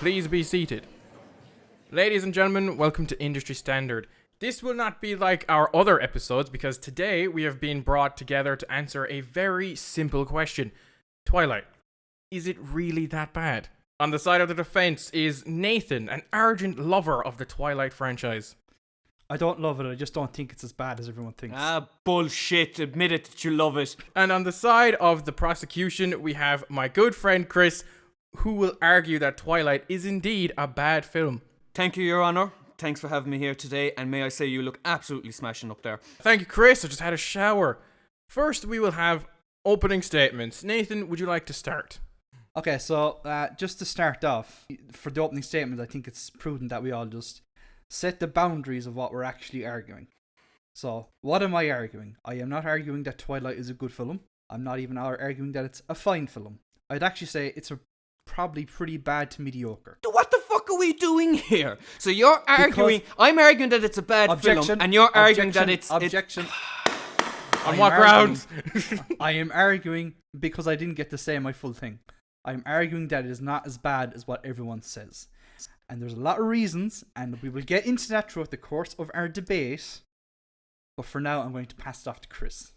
Please be seated. Ladies and gentlemen, welcome to Industry Standard. This will not be like our other episodes because today we have been brought together to answer a very simple question. Twilight, is it really that bad? On the side of the defense is Nathan, an ardent lover of the Twilight franchise. I don't love it, I just don't think it's as bad as everyone thinks. Bullshit. Admit it that you love it. And on the side of the prosecution, we have my good friend Chris, who will argue that Twilight is indeed a bad film. Thank you, Your Honour. Thanks for having me here today, and may I say you look absolutely smashing up there. Thank you, Chris. I just had a shower. First, we will have opening statements. Nathan, would you like to start? Okay, so just to start off, for the opening statement, I think it's prudent that we all just set the boundaries of what we're actually arguing. So, what am I arguing? I am not arguing that Twilight is a good film. I'm not even arguing that it's a fine film. I'd actually say it's probably pretty bad to mediocre. What the fuck are we doing here? So you're arguing... I'm arguing that it's a bad film, and you're arguing that it's... Objection. On what grounds? I am arguing because I didn't get to say my full thing. I'm arguing that it is not as bad as what everyone says. And there's a lot of reasons, and we will get into that throughout the course of our debate. But for now, I'm going to pass it off to Chris.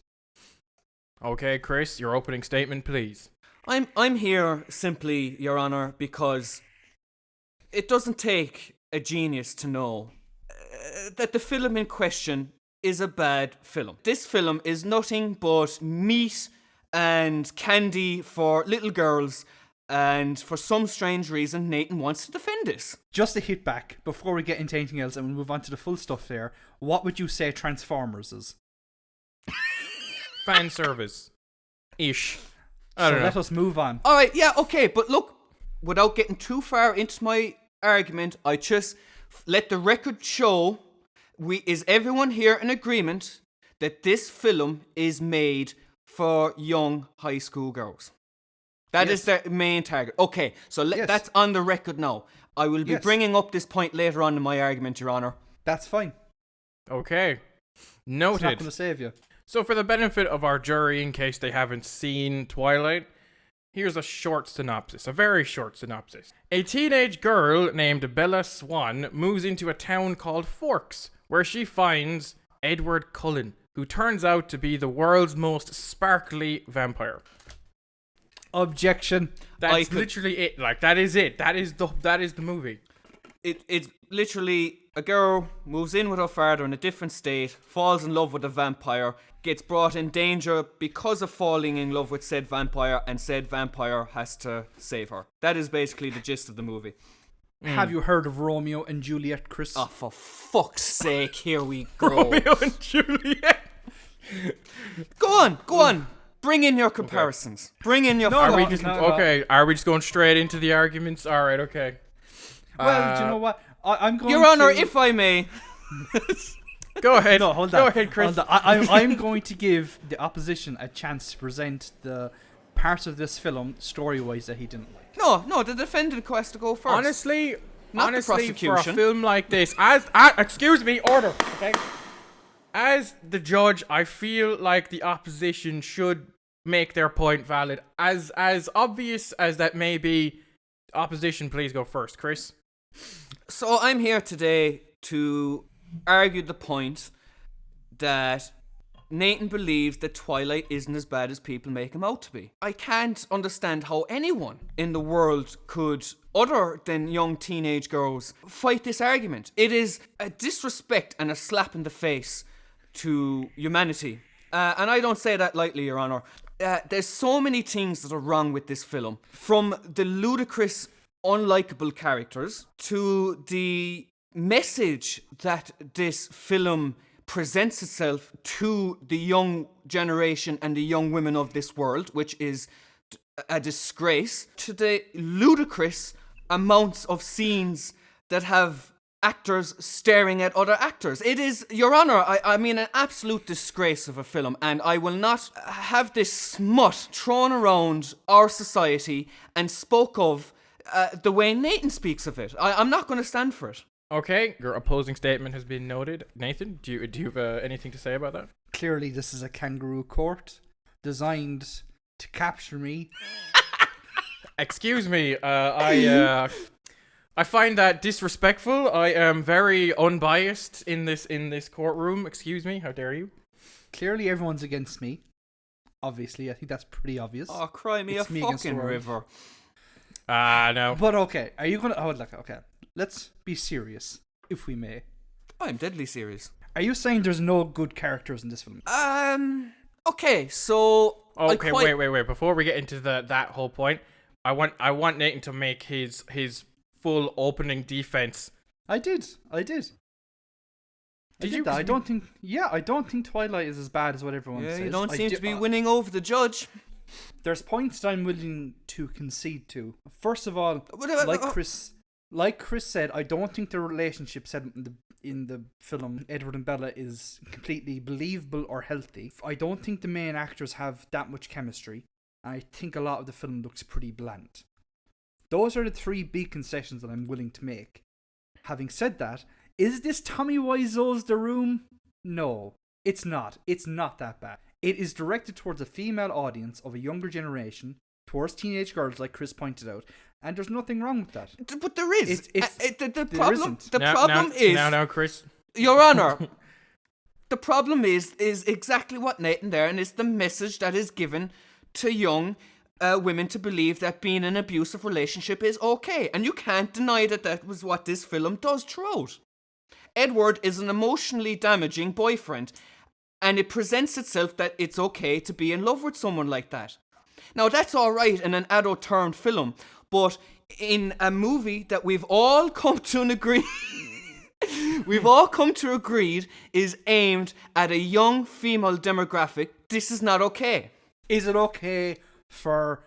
Okay, Chris, your opening statement, please. I'm here simply, Your Honour, because it doesn't take a genius to know that the film in question is a bad film. This film is nothing but meat and candy for little girls, and for some strange reason, Nathan wants to defend this. Just a hit back, before we get into anything else and we move on to the full stuff there, what would you say Transformers is? Fan service. Ish. So let us move on. Alright, yeah, okay, but look, without getting too far into my argument, I just let the record show, is everyone here in agreement that this film is made for young high school girls? That is the main target. Okay, so that's on the record now. I will be bringing up this point later on in my argument, Your Honour. That's fine. Okay. Noted. It's not going to save you. So for the benefit of our jury, in case they haven't seen Twilight, here's a short synopsis, a very short synopsis. A teenage girl named Bella Swan moves into a town called Forks, where she finds Edward Cullen, who turns out to be the world's most sparkly vampire. Objection. That's literally it. Like, that is it. That is the movie. It's literally a girl moves in with her father in a different state, falls in love with a vampire, gets brought in danger because of falling in love with said vampire, and said vampire has to save her. That is basically the gist of the movie. Have you heard of Romeo and Juliet, Chris? Oh, for fuck's sake, here we go. Romeo and Juliet. Go on. Bring in your comparisons. Okay. Bring in your... Are we just going straight into the arguments? Alright, okay. Well, do you know what? I'm going Your Honour, if I may... Go ahead. No, hold on. Go ahead, Chris. I'm going to give the opposition a chance to present the parts of this film, story-wise, that he didn't like. No, the defendant has to go first. Honestly, the for a prosecution. film like this, excuse me, order, okay? As the judge, I feel like the opposition should make their point valid. As obvious as that may be, opposition, please go first, Chris. So I'm here today to argue the point that Nathan believes that Twilight isn't as bad as people make him out to be. I can't understand how anyone in the world could, other than young teenage girls, fight this argument. It is a disrespect and a slap in the face to humanity. And I don't say that lightly, Your Honour. There's so many things that are wrong with this film. From the ludicrous, unlikable characters to the message that this film presents itself to the young generation and the young women of this world, which is a disgrace, to the ludicrous amounts of scenes that have actors staring at other actors. It is, Your Honour, I mean, an absolute disgrace of a film, and I will not have this smut thrown around our society and spoke of the way Nathan speaks of it. I'm not going to stand for it. Okay, your opposing statement has been noted. Nathan, do you have anything to say about that? Clearly, this is a kangaroo court designed to capture me. Excuse me, I I find that disrespectful. I am very unbiased in this courtroom. Excuse me. How dare you? Clearly, everyone's against me. Obviously, I think that's pretty obvious. Oh, cry me It's a me against the fucking world. river. No. But okay, are you gonna? Oh, look, okay. Let's be serious, if we may. I'm deadly serious. Are you saying there's no good characters in this film? Okay, so... Okay, wait. Before we get into that whole point, I want Nathan to make his full opening defense. I did. Did you? you? That. I don't think. Yeah, I don't think Twilight is as bad as what everyone says. You don't I seem do- to be winning over the judge. There's points that I'm willing to concede to. First of all, Whatever- like Chris said, I don't think the relationship set in the film Edward and Bella is completely believable or healthy. I don't think the main actors have that much chemistry. I think a lot of the film looks pretty bland. Those are the three big concessions that I'm willing to make. Having said that, is this Tommy Wiseau's The Room? No, it's not. It's not that bad. It is directed towards a female audience of a younger generation, towards teenage girls, like Chris pointed out, and there's nothing wrong with that. But there is. The problem. isn't. The problem is. Now, Chris. Your Honor, the problem is exactly what Nathan there, and it's the message that is given to young women to believe that being in an abusive relationship is okay, and you can't deny that was what this film does throughout. Edward is an emotionally damaging boyfriend, and it presents itself that it's okay to be in love with someone like that. Now that's alright in an adult-turned film, but in a movie that we've all come to an agree is aimed at a young female demographic, this is not okay. Is it okay for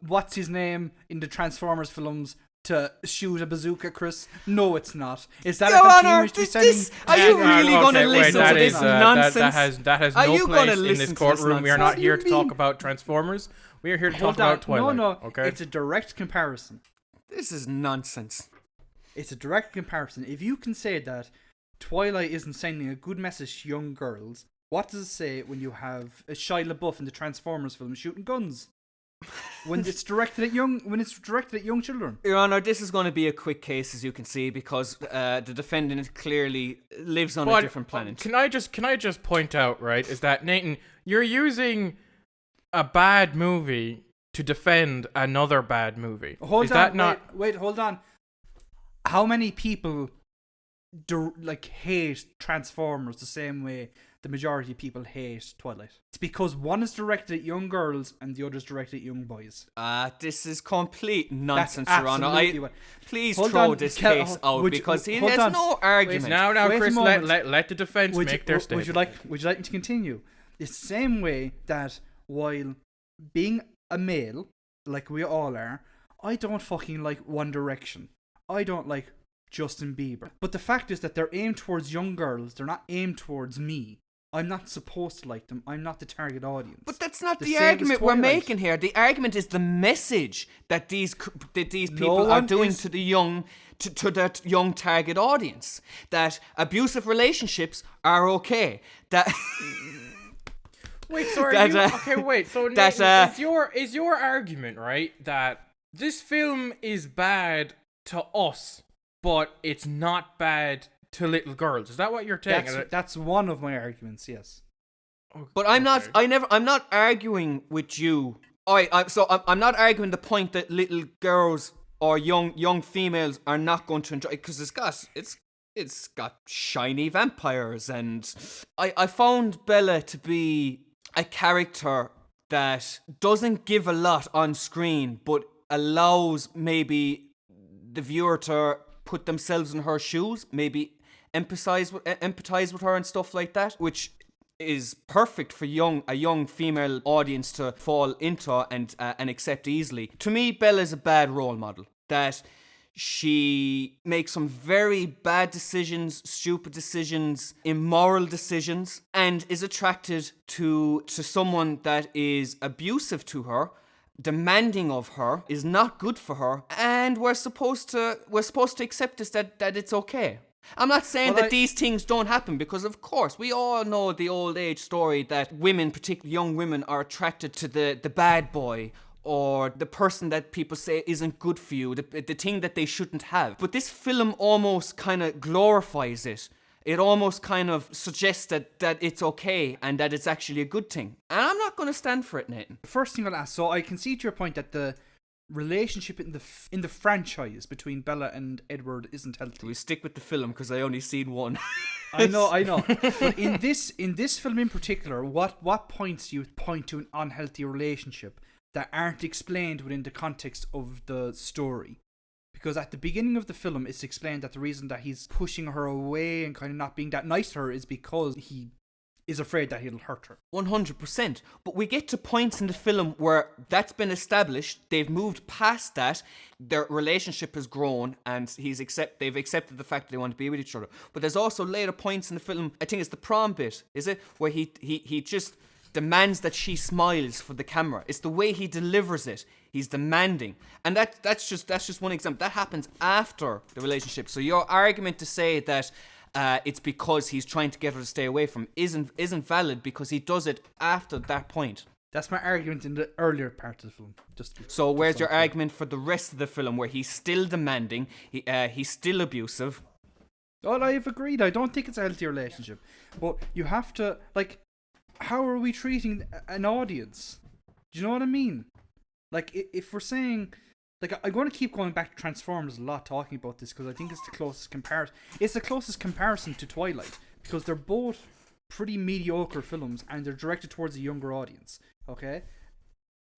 what's his name in the Transformers films to shoot a bazooka, Chris? No, it's not. Is that Your a Honor, continuous are you really going to listen to this nonsense? That has Are no you place gonna in listen this to this courtroom. We are nonsense? not here to talk about Transformers. We are here to talk about Twilight. No. Okay. It's a direct comparison. This is nonsense. It's a direct comparison. If you can say that Twilight isn't sending a good message to young girls, what does it say when you have a Shia LaBeouf in the Transformers film shooting guns? When it's directed at young children. Your Honor, this is going to be a quick case, as you can see, because the defendant clearly lives on a different planet. Can I just point out, right, is that Nathan, you're using a bad movie to defend another bad movie. Hold on. How many people hate Transformers the same way the majority of people hate Twilight? It's because one is directed at young girls and the other is directed at young boys. This is complete nonsense, That's Your Honor. absolutely what. Please Hold throw on, this Kel- case out would you- because he hold has on. no argument. Now, Wait a Chris, moment. let the defense make their statement. Would you like me to continue? It's the same way that while being a male, like we all are, I don't fucking like One Direction. I don't like Justin Bieber. But the fact is that they're aimed towards young girls. They're not aimed towards me. I'm not supposed to like them. I'm not the target audience. But that's not The the same as argument we're Twilight. making here. The argument is the message that these people are one doing is- to the young, to that young target audience. That abusive relationships are okay. That Wait, so are That, you, uh, okay, wait. So that, Nathan, is your argument, right, that this film is bad to us, but it's not bad to little girls? Is that what you're taking? That's one of my arguments. Yes. But I'm Okay. I'm not arguing with you. I'm not arguing the point that little girls or young females are not going to enjoy, because it's got shiny vampires, and I found Bella to be a character that doesn't give a lot on screen, but allows maybe the viewer to put themselves in her shoes, maybe empathize with her and stuff like that, which is perfect for a young female audience to fall into and accept easily. To me, Bella is a bad role model. That she makes some very bad decisions, stupid decisions, immoral decisions, and is attracted to someone that is abusive to her, demanding of her, is not good for her, and we're supposed to accept this, that it's okay. I'm not saying that these things don't happen, because of course we all know the old age story that women, particularly young women, are attracted to the bad boy or the person that people say isn't good for you, the thing that they shouldn't have. But this film almost kind of glorifies it. It almost kind of suggests that it's okay and that it's actually a good thing. And I'm not going to stand for it, Nathan. First thing I'll ask, so I concede to your point that the relationship in the franchise between Bella and Edward isn't healthy. We stick with the film because I only seen one. I know. But in this film in particular, what points do you point to an unhealthy relationship that aren't explained within the context of the story? Because at the beginning of the film, it's explained that the reason that he's pushing her away and kind of not being that nice to her is because he is afraid that he'll hurt her. 100%. But we get to points in the film where that's been established. They've moved past that. Their relationship has grown, and they've accepted the fact that they want to be with each other. But there's also later points in the film. I think it's the prom bit, is it, where he just demands that she smiles for the camera. It's the way he delivers it. He's demanding, and that's just one example. That happens after the relationship. So your argument to say that it's because he's trying to get her to stay away from isn't valid, because he does it after that point. That's my argument in the earlier part of the film. So where's your argument for the rest of the film, where he's still demanding, he's still abusive? Well, I've agreed. I don't think it's a healthy relationship, but you have to, like, how are we treating an audience? Do you know what I mean? Like, if we're saying, like, I'm going to keep going back to Transformers a lot, talking about this, because I think it's the closest comparison. It's the closest comparison to Twilight, because they're both pretty mediocre films, and they're directed towards a younger audience. Okay,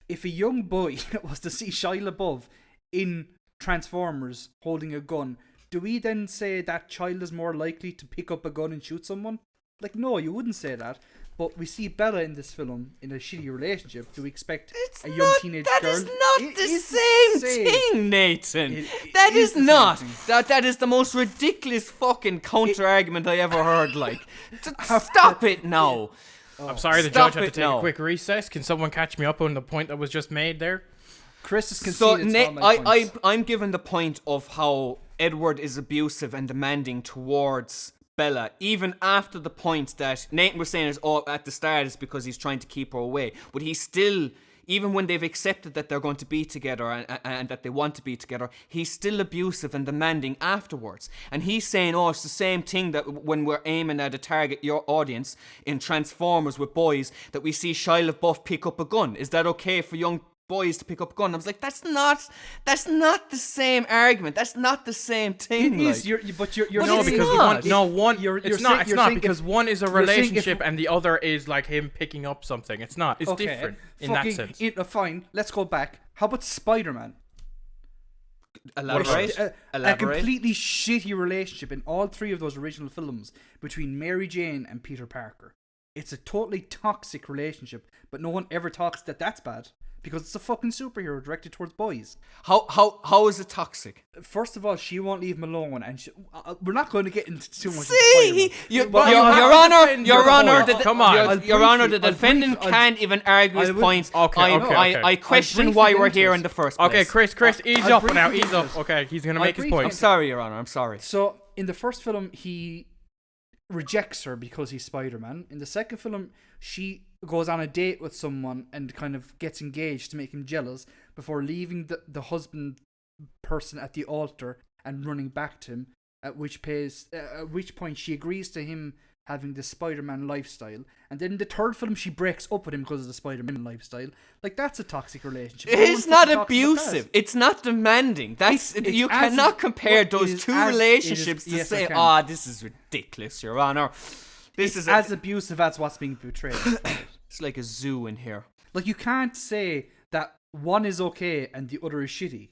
if a young boy was to see Shia LaBeouf in Transformers holding a gun, do we then say that child is more likely to pick up a gun and shoot someone? Like, no, you wouldn't say that. But we see Bella in this film in a shitty relationship. Do we expect a young teenage girl? That is not the same thing, Nathan. That is not. That is the most ridiculous fucking counter argument I ever heard. Like, stop it now. I'm sorry, the judge had to take a quick recess. Can someone catch me up on the point that was just made there? Chris is conceded. So I'm given the point of how Edward is abusive and demanding towards Bella, even after the point that Nathan was saying is at the start is because he's trying to keep her away. But he's still, even when they've accepted that they're going to be together and that they want to be together, he's still abusive and demanding afterwards. And he's saying, it's the same thing that when we're aiming at a target your audience in Transformers with boys, that we see Shia LaBeouf pick up a gun. Is that okay for young boys to pick up a gun? I was like, that's not the same argument. That's not the same thing. It is. You're no, saying because it's not because one is a relationship and the other is like him picking up something. It's not. It's different in that sense. Fine. Let's go back. How about Spider-Man? Elaborate. A completely shitty relationship in all three of those original films between Mary Jane and Peter Parker. It's a totally toxic relationship, but no one ever talks that that's bad. Because it's a fucking superhero directed towards boys. How is it toxic? First of all, she won't leave him alone, and we're not going to get into too much. Your Honor, the defendant can't even argue his points. I question why we're here in the first place. Okay, Chris, ease up now. Ease up. Okay, he's gonna make his point. I'm sorry, Your Honor. I'm sorry. So in the first film, he rejects her because he's Spider-Man. In the second film, she goes on a date with someone and kind of gets engaged to make him jealous before leaving the husband person at the altar and running back to him, at which point she agrees to him having the Spider-Man lifestyle. And then in the third film, she breaks up with him because of the Spider-Man lifestyle. Like, that's a toxic relationship. It's not abusive. It's not demanding. You cannot compare those two relationships to say, this is ridiculous, Your Honor. This is as abusive as what's being portrayed. It's like a zoo in here. Like, you can't say that one is okay and the other is shitty.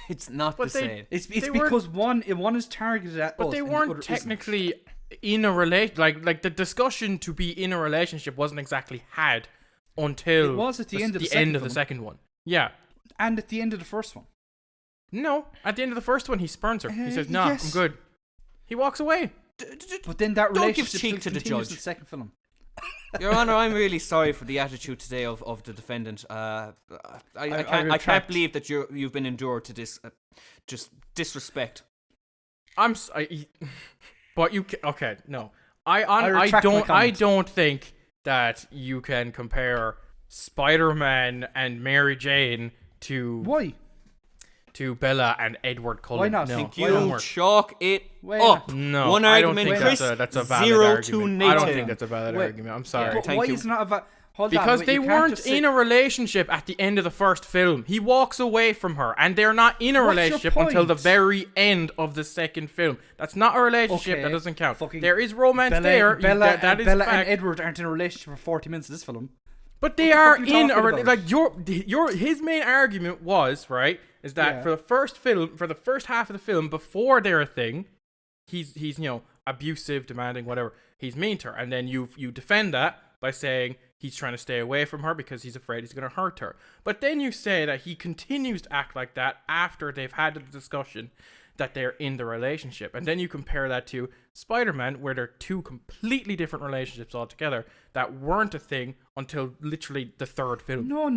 It's not the same. It's because one is targeted at but us. But they weren't technically in a relation. Like the discussion to be in a relationship wasn't exactly had until it was at the end of the second one. Yeah, and at the end of the first one. No, at the end of the first one, he spurns her. He says, "No, I'm good." He walks away. But then that relationship don't give cheek to the judge. In the second film. Your Honor, I'm really sorry for the attitude today of the defendant. I can't believe that you've been endured to this just disrespect. But you okay? No, I don't think that you can compare Spider-Man and Mary Jane to Why? Bella and Edward Cullen. Why not? No, Thank Why you. not work. Chalk it Why up. No, One I don't argument, think Chris. that's a valid 0 argument. to I don't Nathan. think that's a valid Wait. argument. I'm sorry. But Thank why you. is not about? Hold Because on, they you can't weren't just say- in a relationship at the end of the first film. He walks away from her, and they're not in a What's your relationship until the point? very end of the second film. That's not a relationship. Okay, That doesn't count. fucking There is romance Bella, there. Bella, that is Bella fact. and Edward aren't in a relationship for 40 minutes of this film. But they What the are fuck are you in a talking about? like his main argument was right is that Yeah. for the first film, for the first half of the film, before they're a thing, he's abusive, demanding, whatever. He's mean to her, and then you defend that by saying he's trying to stay away from her because he's afraid he's going to hurt her. But then you say that he continues to act like that after they've had the discussion that they're in the relationship. And then you compare that to Spider-Man, where they're two completely different relationships altogether that weren't a thing until literally the third film. No.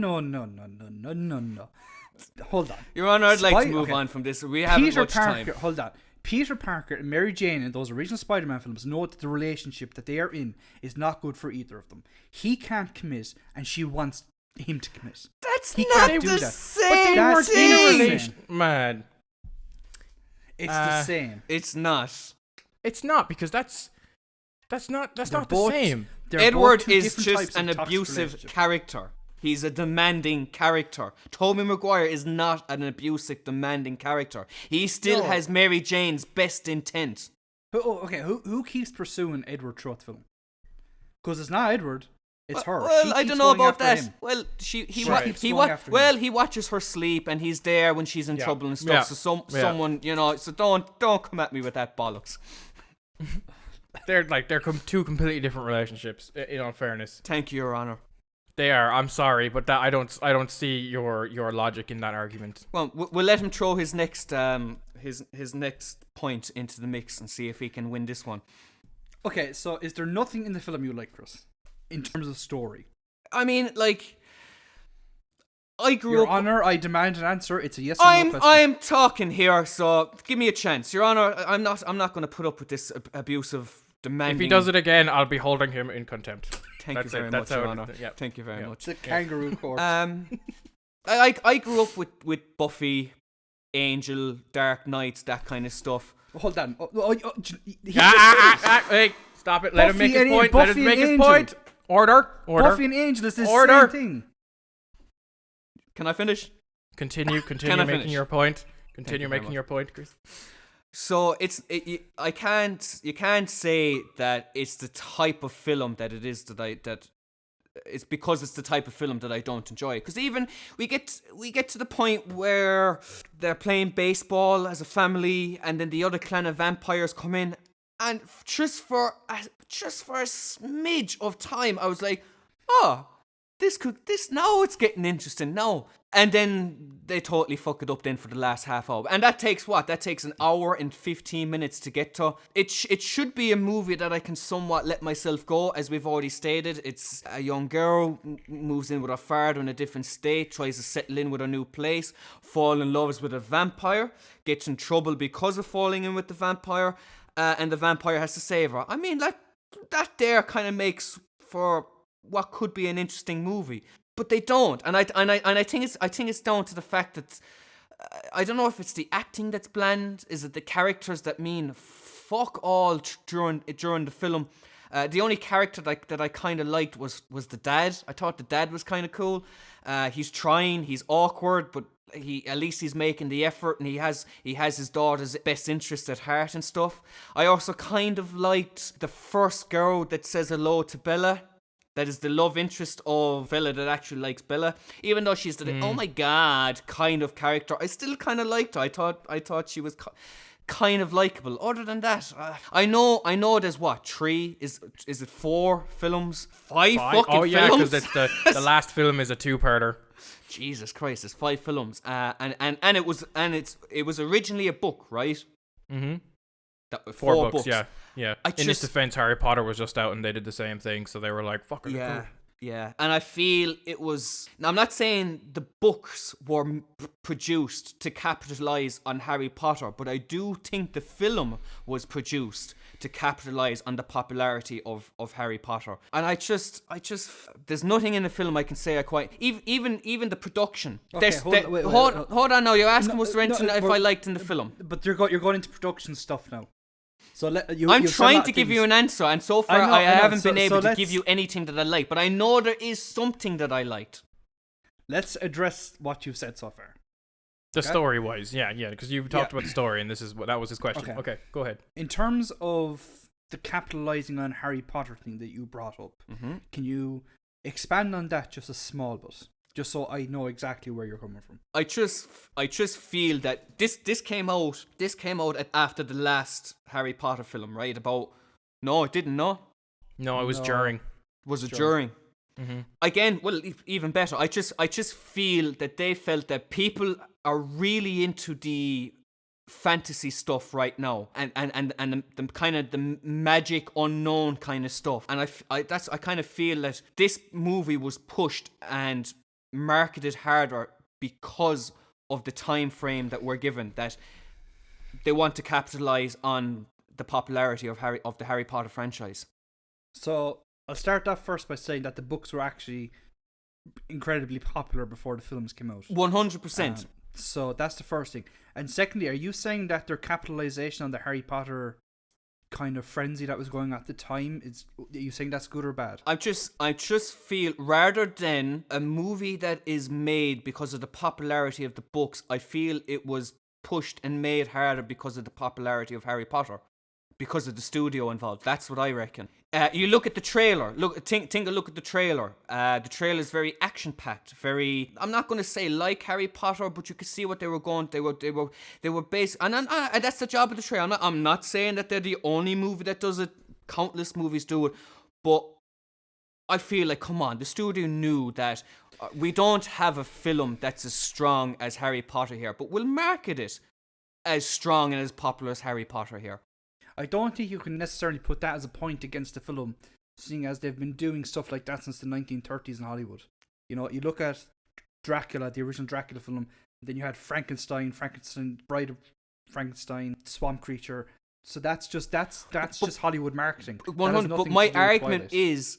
Hold on. Your Honor, I'd like to Spy- move okay. on from this. We haven't Peter much Parker, time. hold on. Peter Parker and Mary Jane in those original Spider-Man films know that the relationship that they are in is not good for either of them. He can't commit, and she wants him to commit. That's He not can't do the that. same But they weren't That's in a insane. relation. Man, It's the same. It's not. it's not because that's not They're the both- same. they're both Edward two is different just types of an toxic abusive relationship. character. He's a demanding character. Tobey Maguire is not an abusive, demanding character. He still No. has Mary Jane's best intent. Who keeps pursuing Edward throughout the film? Because it's not Edward, it's her. Well, She I keeps don't know going about after that. him. Well, he Right. keeps he going after him. well he watches her sleep and he's there when she's in Yeah. trouble and stuff. Yeah. So Yeah. someone so don't come at me with that bollocks. They're two completely different relationships. In all fairness, Thank you, Your Honor. they are. I'm sorry, but that I don't see your logic in that argument. Well, we'll let him throw his next his next point into the mix and see if he can win this one. Okay, so is there nothing in the film you like, Chris? In terms of story? I mean, like, I grew Your up. Honor, I demand an answer. It's a yes or no question. I'm talking here, so give me a chance, Your Honor. I'm not going to put up with this abusive, demanding. If he does it again, I'll be holding him in contempt. Thank That's you it. very That's much, Your how it Honor. is. Yeah. Thank you very Yeah. much. It's a kangaroo court. I grew up with Buffy, Angel, Dark Knights, that kind of stuff. Hold on. Hey, stop it. Let him make Buffy his and- point. Let Buffy him make and his Angel. point. Order. Buffy and Angel is the Order. same thing. Can I finish? Continue Can I making finish? your point. Thank Continue you very making much. your point, Chris. So you can't say that it's the type of film that it is that it's because it's the type of film that I don't enjoy. Because even we get to the point where they're playing baseball as a family, and then the other clan of vampires come in, and just for a smidge of time, I was like, oh, now it's getting interesting now. And then they totally fuck it up then for the last half hour. And that takes an hour and 15 minutes to get to. It should be a movie that I can somewhat let myself go, as we've already stated. It's a young girl, moves in with her father in a different state, tries to settle in with a new place, fall in love with a vampire, gets in trouble because of falling in with the vampire, and the vampire has to save her. I mean, that there kind of makes for what could be an interesting movie. But they don't, and I think it's down to the fact that I don't know if it's the acting that's bland. Is it the characters that mean fuck all during the film? The only character that I kind of liked was the dad. I thought the dad was kind of cool. He's trying, he's awkward, but at least he's making the effort, and he has his daughter's best interest at heart and stuff. I also kind of liked the first girl that says hello to Bella. That is the love interest of Bella that actually likes Bella. Even though she's the oh my god kind of character, I still kind of liked her. I thought she was kind of likable. Other than that, I know there's what, 3? Is it 4 films? 5 fucking Oh yeah, films? because the last film is a two-parter. Jesus Christ, there's 5 films. And it was originally a book, right? Mm-hmm. That, 4 books. Yeah. In his just- defense, Harry Potter was just out and they did the same thing, so they were like, "Fuck it." Yeah. Cool. Yeah, and I feel it was. Now, I'm not saying the books were produced to capitalize on Harry Potter, but I do think the film was produced to capitalize on the popularity of Harry Potter. And I just, there's nothing in the film I can say I quite. Even the production. Okay, hold on now. You're asking was there anything if I liked in the film? But you're going into production stuff now. So I'm trying to give you an answer, and so far I haven't been able to give you anything that I like. But I know there is something that I liked. Let's address what you've said so far. The story-wise, yeah, because you've talked about the story, and that was his question. Okay, go ahead. In terms of the capitalizing on Harry Potter thing that you brought up, can you expand on that just a small bit? Just so I know exactly where you're coming from. I just feel that this came out after the last Harry Potter film, right? No, it didn't. No, it was during. Was it during? Mm-hmm. Again, well, even better. I just feel that they felt that people are really into the fantasy stuff right now, and the kind of the magic unknown kind of stuff, and I kind of feel that this movie was pushed and marketed harder because of the time frame that we're given, that they want to capitalize on the popularity of the Harry Potter franchise. So I'll start off first by saying that the books were actually incredibly popular before the films came out. 100%. So that's the first thing. And secondly, are you saying that their capitalization on the Harry Potter kind of frenzy that was going on at the time, are you saying that's good or bad? I just feel, rather than a movie that is made because of the popularity of the books, I feel it was pushed and made harder because of the popularity of Harry Potter, because of the studio involved. That's what I reckon. You look at the trailer. Take a look at the trailer. The trailer is very action-packed. Very. I'm not going to say like Harry Potter, but you can see what they were going. They were based, and that's the job of the trailer. I'm not saying that they're the only movie that does it. Countless movies do it, but I feel like, come on, the studio knew that we don't have a film that's as strong as Harry Potter here, but we'll market it as strong and as popular as Harry Potter here. I don't think you can necessarily put that as a point against the film, seeing as they've been doing stuff like that since the 1930s in Hollywood. You know, you look at Dracula, the original Dracula film, then you had Frankenstein, Bride of Frankenstein, Swamp Creature. So that's just Hollywood marketing. 100. But my argument is,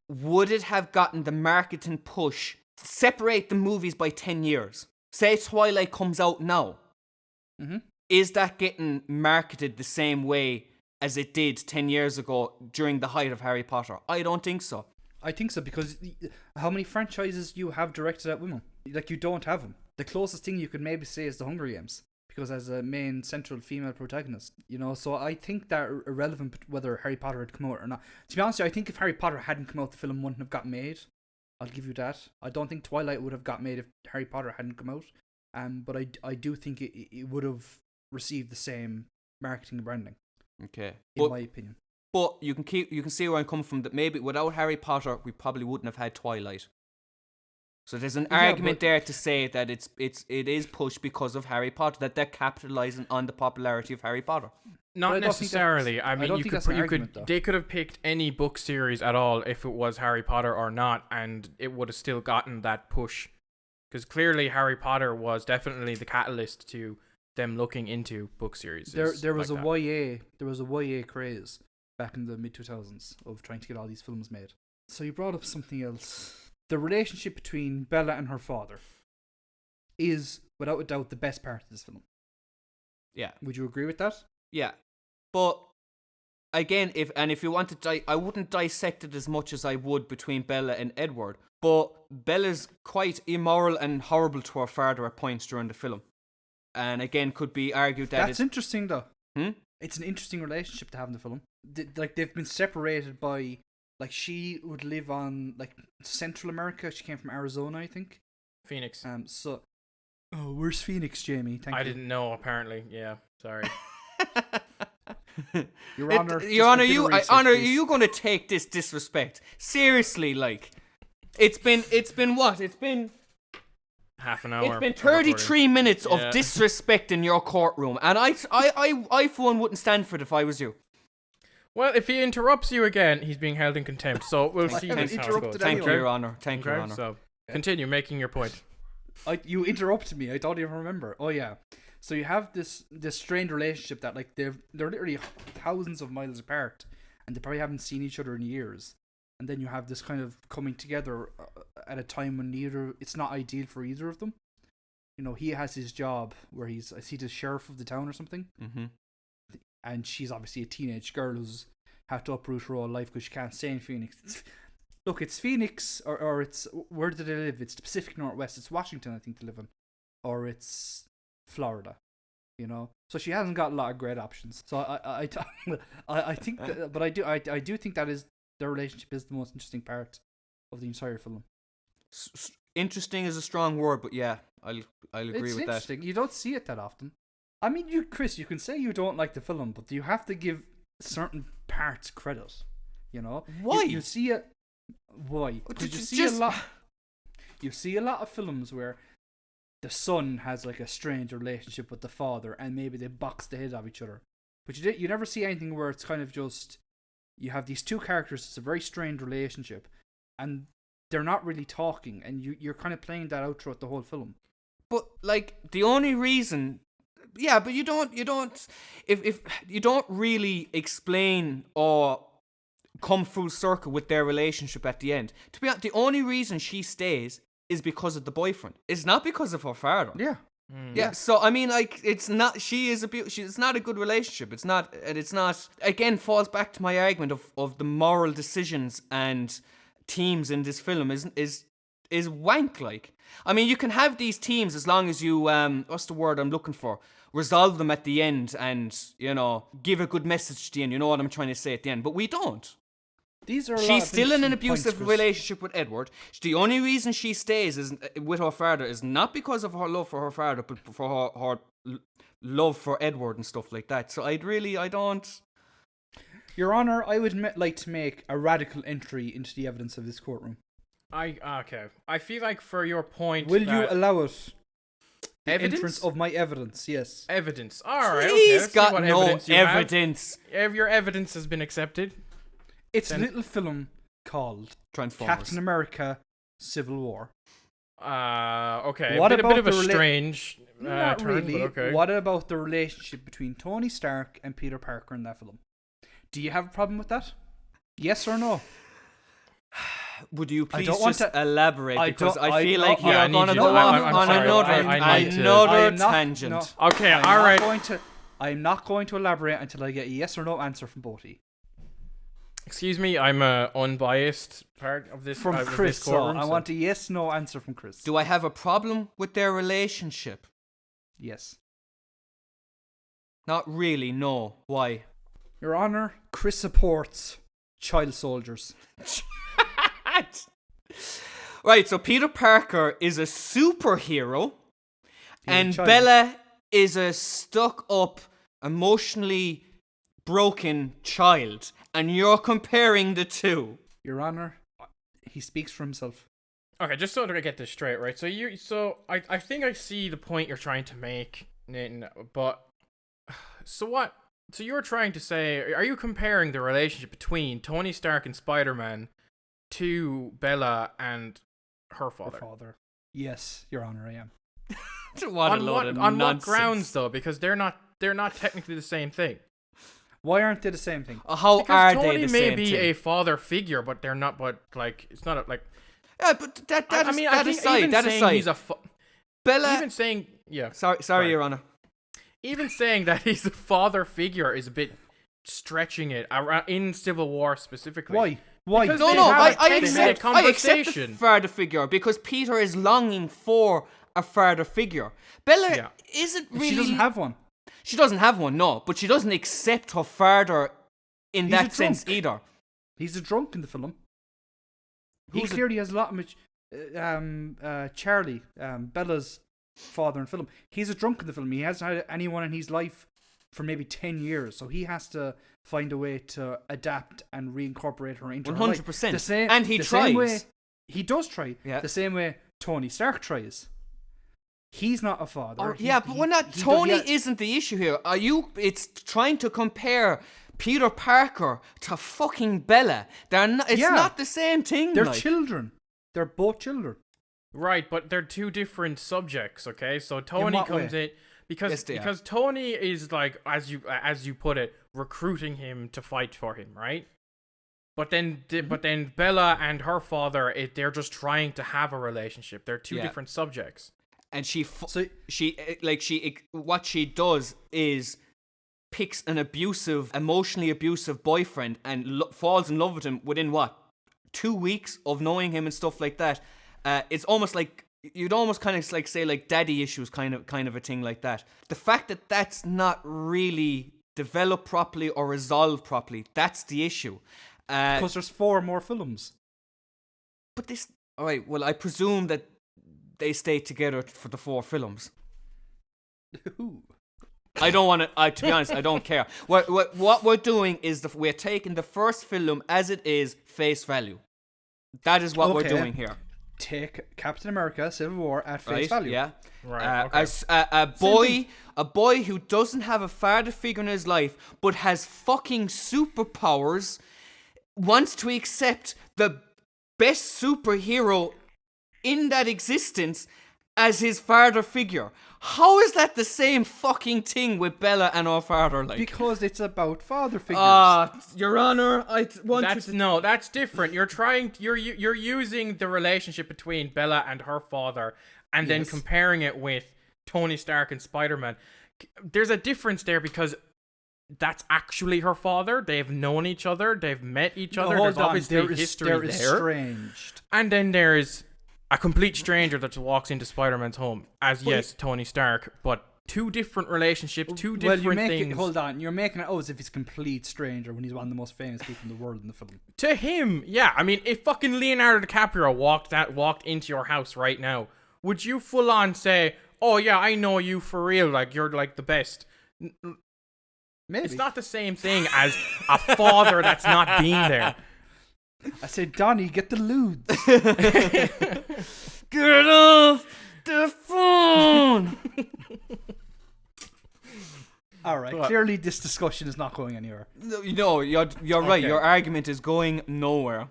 would it have gotten the marketing push? Separate the movies by 10 years. Say Twilight comes out now. Mm-hmm. Is that getting marketed the same way as it did 10 years ago during the height of Harry Potter? I don't think so. I think so, because how many franchises you have directed at women? Like, you don't have them. The closest thing you could maybe say is the Hunger Games, because as a main central female protagonist, you know. So I think that irrelevant whether Harry Potter had come out or not. To be honest, I think if Harry Potter hadn't come out, the film wouldn't have got made. I'll give you that. I don't think Twilight would have got made if Harry Potter hadn't come out. But I do think it would have received the same marketing and branding. Okay, in my opinion. But you can see where I'm coming from. That maybe without Harry Potter, we probably wouldn't have had Twilight. So there's an argument there to say that it is pushed because of Harry Potter, that they're capitalizing on the popularity of Harry Potter. Not necessarily. I mean, they could have picked any book series at all if it was Harry Potter or not, and it would have still gotten that push. Because clearly Harry Potter was definitely the catalyst to them looking into book series. There was a YA craze back in the mid-2000s of trying to get all these films made. So you brought up something else. The relationship between Bella and her father is, without a doubt, the best part of this film. Yeah. Would you agree with that? Yeah. But again, if you want to I wouldn't dissect it as much as I would between Bella and Edward. But Bella's quite immoral and horrible to her father at points during the film. And again, could be argued that that's interesting, though. Hmm? It's an interesting relationship to have in the film. They've been separated by, like, she would live on, like, Central America. She came from Arizona, I think. Phoenix. Where's Phoenix, Jamie? I didn't know. Apparently, yeah. Sorry. Your Honor, are you going to take this disrespect seriously? Like, it's been what? It's been half an hour. It's been 33 minutes of disrespect in your courtroom, and I for one wouldn't stand for it if I was you. Well, if he interrupts you again, he's being held in contempt. So we'll see haven't this how it interrupted goes. Thank you, anyway. Your Honor. Thank you, Your Honor. So continue making your point. You interrupted me. I don't even remember. Oh yeah. So you have this strained relationship that like they're literally thousands of miles apart, and they probably haven't seen each other in years. And then you have this kind of coming together at a time when it's not ideal for either of them. You know, he has his job where I see the sheriff of the town or something, and she's obviously a teenage girl who's had to uproot her whole life because she can't stay in Phoenix. Look, it's Phoenix, or it's, where do they live? It's the Pacific Northwest. It's Washington, I think, they live in, or it's Florida. You know, so she hasn't got a lot of great options. So I think, but I do think that is their relationship is the most interesting part of the entire film. Interesting is a strong word, but yeah, I'll agree It's with that. interesting. You don't see it that often. I mean, Chris, you can say you don't like the film, but you have to give certain parts credit. You know, Why? You see it. Why? Because you see a lot of films where the son has like a strange relationship with the father, and maybe they box the head of each other. But you never see anything where it's kind of just you have these two characters. It's a very strained relationship, and they're not really talking, and you're kind of playing that out throughout the whole film. But like the only reason, yeah, but you don't if you don't really explain or come full circle with their relationship at the end. To be honest, the only reason she stays is because of the boyfriend. It's not because of her father. Yeah. Yeah, so I mean, like, it's not. It's not a good relationship. It's not, and it's not. Again, falls back to my argument of the moral decisions and teams in this film is wank. Like, I mean, you can have these teams as long as you what's the word I'm looking for? Resolve them at the end, and give a good message to the end. You know what I'm trying to say at the end, but we don't. She's still in an abusive relationship with Edward. The only reason she stays is with her father is not because of her love for her father, but for her love for Edward and stuff like that. So I don't. Your Honor, I would like to make a radical entry into the evidence of this courtroom. Okay. I feel like for your point, will you allow it? The Evidence? entrance of my evidence, yes. Evidence. All right. He's okay, got what no evidence. evidence. Your evidence has been accepted. It's a little film called Transformers. Captain America: Civil War. Okay. What a bit about of a the strange Not turn, really. but okay. What about the relationship between Tony Stark and Peter Parker in that film? Do you have a problem with that? Yes or no? Would you please don't want just to- elaborate? Because I feel no, like yeah, I you're need going to you go to- I'm on sorry, another I need to- another tangent. Okay, I'm all not right. I'm not going to elaborate until I get a yes or no answer from both of you. Excuse me, I'm a unbiased part of this. From of Chris, this courtroom, I want a yes/no answer from Chris. Do I have a problem with their relationship? Yes. Not really, no. Why? Your Honor, Chris supports child soldiers. Right, so Peter Parker is a superhero, and child. Bella is a stuck-up, emotionally broken child, and you're comparing the two. Your Honor, he speaks for himself. Okay, just so that I get this straight, right? So I think I see the point you're trying to make, Nathan, but so what? So you're trying to say, are you comparing the relationship between Tony Stark and Spider-Man to Bella and her father? Yes, Your Honor, I am. What a load of on what nonsense. grounds though? Because they're not technically the same thing. Why aren't they the same thing? How Because are Tony they the may same be thing? a father figure, but they're not. But like, it's not like. Yeah, but that I think aside, even that saying aside. he's a Bella. even saying Sorry, Your Honor. even saying that he's a father figure is a bit stretching it in Civil War specifically. Why? Why? Because No, they no, have a I 10-minute accept the conversation. father figure because Peter is longing for a father figure. Bella isn't really. She doesn't have one. She doesn't have one, no, but she doesn't accept her father in He's a that sense drunk. either. He's a drunk in the film. He Who's a- clearly has a lot of Charlie, Bella's father in the film. He's a drunk in the film. He hasn't had anyone in his life for maybe 10 years, so he has to find a way to adapt and reincorporate her into her life. 100%. The same, And he the same way tries. he does try. Yeah. The same way Tony Stark tries. He's not a father. Yeah, but we're not. Tony isn't the issue here. It's trying to compare Peter Parker to fucking Bella. They're not. It's Yeah. not the same thing. They're like. children. They're both children. Right, but they're two different subjects, okay? So Tony what comes way? in because Yes, they are. because Tony is like, as you put it, recruiting him to fight for him, right? But then but then Bella and her father, they're just trying to have a relationship. They're two Yeah. different subjects. And So what she does is picks an emotionally abusive boyfriend and falls in love with him within 2 weeks of knowing him and stuff like that. It's almost like you'd almost kind of like say like daddy issues kind of a thing like that. The fact that that's not really developed properly or resolved properly, that's the issue. because there's 4 more films. But this, all right. Well, I presume that they stay together for the 4 films. Ooh. I don't want to. To be honest, I don't care. What we're doing is we're taking the first film as it is, face value. That is what we're Okay. doing here. Take Captain America: Civil War at face Right? value. Yeah. Right, okay. A boy who doesn't have a father figure in his life, but has fucking superpowers, wants to accept the best superhero in that existence as his father figure. How is that the same fucking thing with Bella and her father? Like, Because it's about father figures. Your Honor, I want That's different. You're using the relationship between Bella and her father and then Yes. comparing it with Tony Stark and Spider-Man. There's a difference there because that's actually her father. They've known each other. They've met each other. Hold There's on, obviously they're history they're there. estranged. And then there's a complete stranger that walks into Spider-Man's home as, yes, Tony Stark, but two different relationships, two different Well, you make things. it. Hold on, you're making it as if he's a complete stranger when he's one of the most famous people in the world in the film. To him, yeah. I mean, if fucking Leonardo DiCaprio walked into your house right now, would you full on say, "Oh yeah, I know you for real, like you're like the best"? Maybe. It's not the same thing as a father that's not being there. I said, Donnie, get the lewd. Get off the phone. All right. What? Clearly, this discussion is not going anywhere. No, you're right. Okay. Your argument is going nowhere.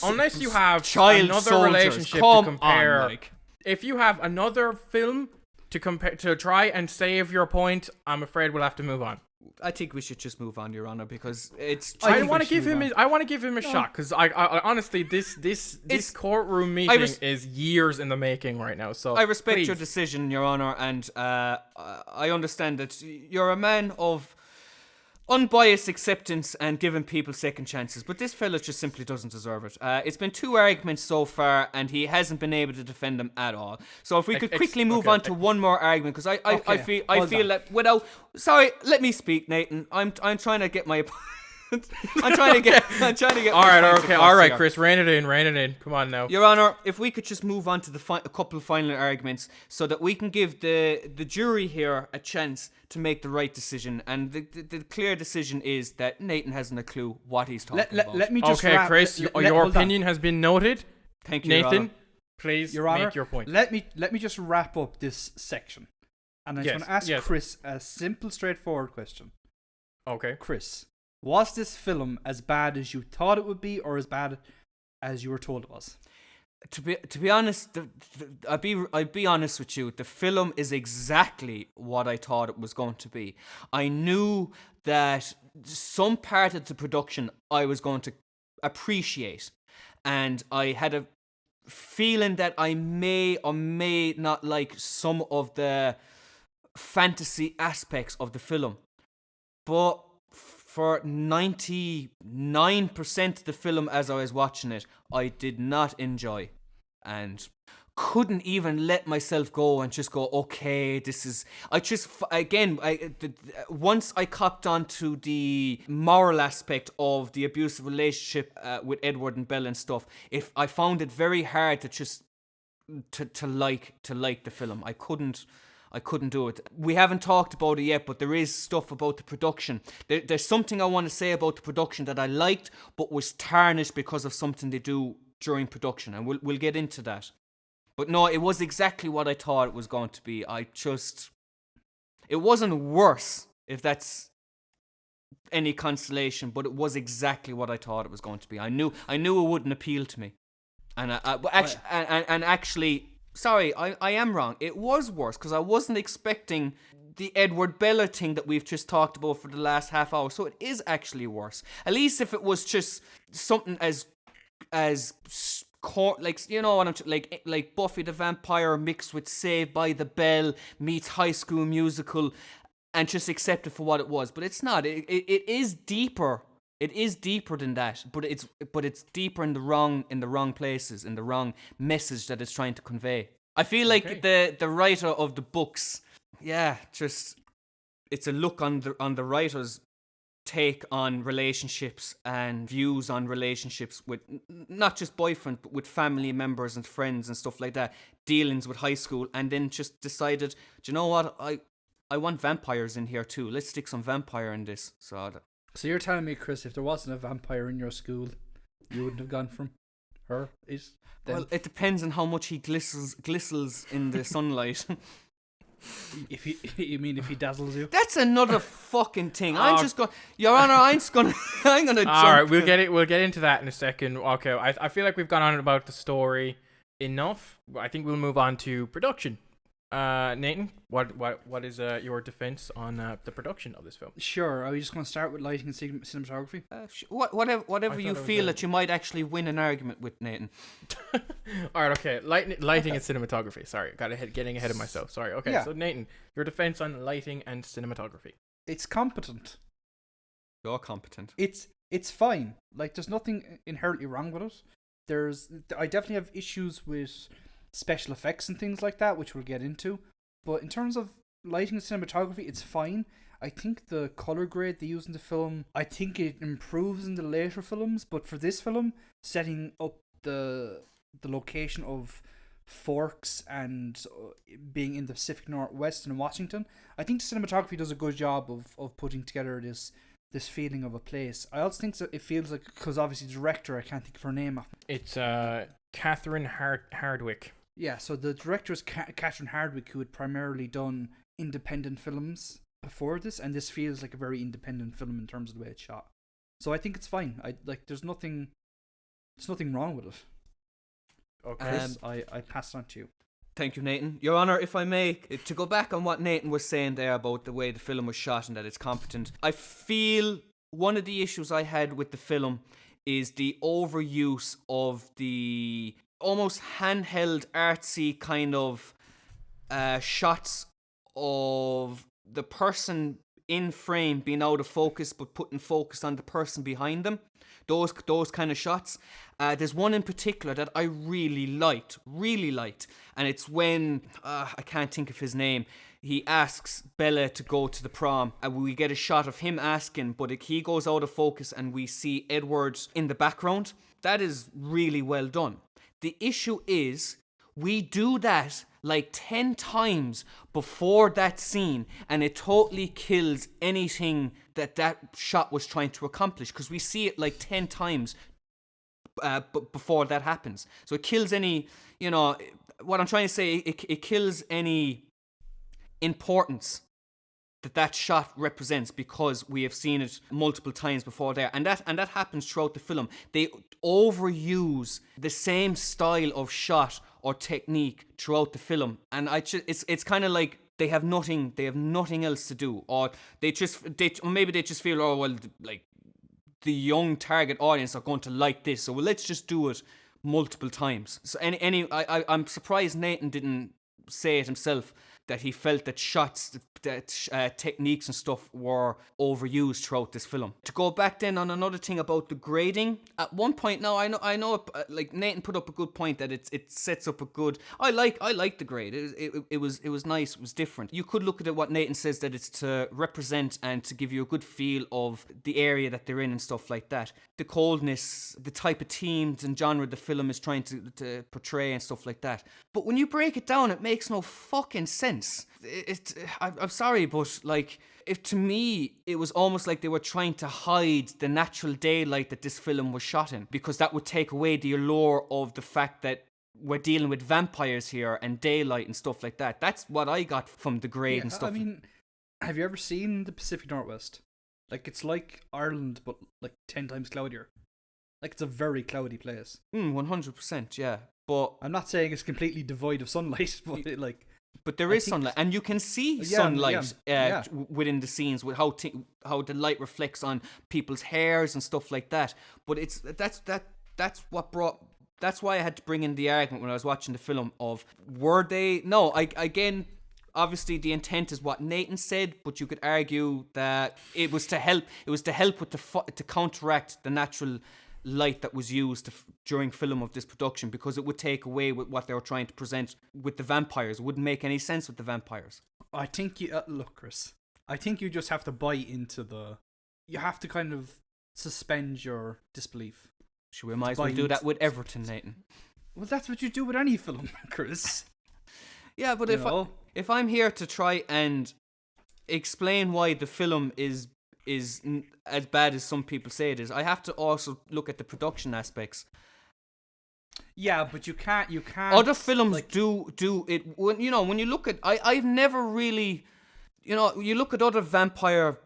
Unless you have Child another soldiers, relationship come to compare. on, like. If you have another film to compare to try and save your point, I'm afraid we'll have to move on. I think we should just move on, Your Honor, because it's. I think want we to give should him. move I want to give him a shot because I honestly this courtroom meeting is years in the making right now. So I respect please. your decision, Your Honor, and I understand that you're a man of unbiased acceptance and giving people second chances, but this fella just simply doesn't deserve it. It's been 2 arguments so far, and he hasn't been able to defend them at all. So if we could quickly move on to one more argument, because I feel that without. Sorry, let me speak, Nathan. I'm trying to get my. I'm trying to get. All right, my points okay, across all right, here. Chris, rein it in. Come on now. Your Honor, if we could just move on to a couple of final arguments so that we can give the jury here a chance to make the right decision. And the clear decision is that Nathan hasn't a clue what he's talking about. Let me just Okay, wrap- Chris, let- your let- hold on. opinion has been noted. Thank you, Your Nathan, Honor. please Your Honor, make your point. Let me just wrap up this section. And I just Yes, want to ask yes. Chris a simple, straightforward question. Okay. Chris, was this film as bad as you thought it would be, or as bad as you were told it was? To be honest, I'd be honest with you. The film is exactly what I thought it was going to be. I knew that some part of the production I was going to appreciate, and I had a feeling that I may or may not like some of the fantasy aspects of the film. But for 99% of the film as I was watching it, I did not enjoy, and couldn't even let myself go and just go, okay, this is. Once I copped onto the moral aspect of the abusive relationship with Edward and Bella and stuff, if I found it very hard to just to like the film. I couldn't do it. We haven't talked about it yet, but there is stuff about the production. There's something I want to say about the production that I liked, but was tarnished because of something they do during production, and we'll get into that. But no, it was exactly what I thought it was going to be. It wasn't worse, if that's any consolation, but it was exactly what I thought it was going to be. I knew it wouldn't appeal to me, and actually, sorry, I am wrong. It was worse because I wasn't expecting the Edward Bella thing that we've just talked about for the last half hour. So it is actually worse. At least if it was just something as like, you know what I'm like Buffy the Vampire mixed with Saved by the Bell meets High School Musical, and just accept it for what it was. But it's not. It is deeper. It is deeper than that. But it's deeper in the wrong places, in the wrong message that it's trying to convey. I feel like the writer of the books, just it's a look on the writer's take on relationships and views on relationships with not just boyfriend, but with family members and friends and stuff like that, dealings with high school, and then just decided, do you know what, I want vampires in here too. Let's stick some vampire in this. So you're telling me, Chris, if there wasn't a vampire in your school, you wouldn't have gone from her? Well, it depends on how much he glistles in the sunlight. If you mean if he dazzles you? That's another fucking thing. I'm just going, Your Honor. I'm gonna jump. All right, we'll get into that in a second. Okay, I feel like we've gone on about the story enough. I think we'll move on to production. Nathan, what is your defense on the production of this film? Sure. Are we just going to start with lighting and cinematography? Whatever you feel that you might actually win an argument with, Nathan. All right, okay. Lighting and cinematography. Sorry, getting ahead of myself. Sorry. Okay, yeah. So Nathan, your defense on lighting and cinematography. It's competent. You're competent. It's fine. Like, there's nothing inherently wrong with it. I definitely have issues with special effects and things like that, which we'll get into. But in terms of lighting and cinematography, it's fine. I think the color grade they use in the film, I think it improves in the later films, but for this film, setting up the location of Forks and being in the Pacific Northwest and Washington, I think the cinematography does a good job of putting together this feeling of a place. I also think that it feels like, because obviously the director, I can't think of her name. It's Catherine Hardwicke. Yeah, so the director is Catherine Hardwicke, who had primarily done independent films before this, and this feels like a very independent film in terms of the way it's shot. So I think it's fine. There's nothing wrong with it. Okay. Chris, I pass it on to you. Thank you, Nathan. Your Honor, if I may, to go back on what Nathan was saying there about the way the film was shot and that it's competent, I feel one of the issues I had with the film is the overuse of the almost handheld, artsy kind of shots of the person in frame being out of focus, but putting focus on the person behind them. Those kind of shots. There's one in particular that I really liked, and it's when I can't think of his name. He asks Bella to go to the prom, and we get a shot of him asking, but he goes out of focus, and we see Edward in the background. That is really well done. The issue is, we do that like 10 times before that scene, and it totally kills anything that shot was trying to accomplish, because we see it like 10 times before that happens. So it kills any, what I'm trying to say, it kills any importance that shot represents, because we have seen it multiple times before there, and that happens throughout the film. They overuse the same style of shot or technique throughout the film, and it's kind of like they have nothing else to do, or maybe they just feel, oh well, like the young target audience are going to like this, so let's just do it multiple times. So I'm surprised Nathan didn't say it himself, that he felt that shots, that techniques and stuff were overused throughout this film. To go back then on another thing about the grading, at one point now, I know, like Nathan put up a good point that it sets up a good. I like the grade. It was nice. It was different. You could look at it, what Nathan says, that it's to represent and to give you a good feel of the area that they're in and stuff like that. The coldness, the type of themes and genre the film is trying to portray and stuff like that. But when you break it down, it makes no fucking sense. I'm sorry, but like, if to me it was almost like they were trying to hide the natural daylight that this film was shot in, because that would take away the allure of the fact that we're dealing with vampires here and daylight and stuff like that. That's what I got from the grade and stuff. I mean, have you ever seen the Pacific Northwest? Like, it's like Ireland, but like 10 times cloudier. Like, it's a very cloudy place. 100%, yeah. But I'm not saying it's completely devoid of sunlight, but there is sunlight, and you can see sunlight within the scenes with how the light reflects on people's hairs and stuff like that. But that's why I had to bring in the argument when I was watching the film of again. Obviously, the intent is what Nathan said, but you could argue that it was to help. It was to help with to counteract the natural light that was used during film of this production, because it would take away with what they were trying to present with the vampires. It wouldn't make any sense with the vampires. I think you look, Chris. I think you just have to buy into you have to kind of suspend your disbelief. Sure, we might as well do that with Everton, Nathan. Well, that's what you do with any film, Chris. Yeah, but if I'm here to try and explain why the film is as bad as some people say it is, I have to also look at the production aspects. Yeah, but you can't. Other films do it. When you look at, I've never really, you look at other vampire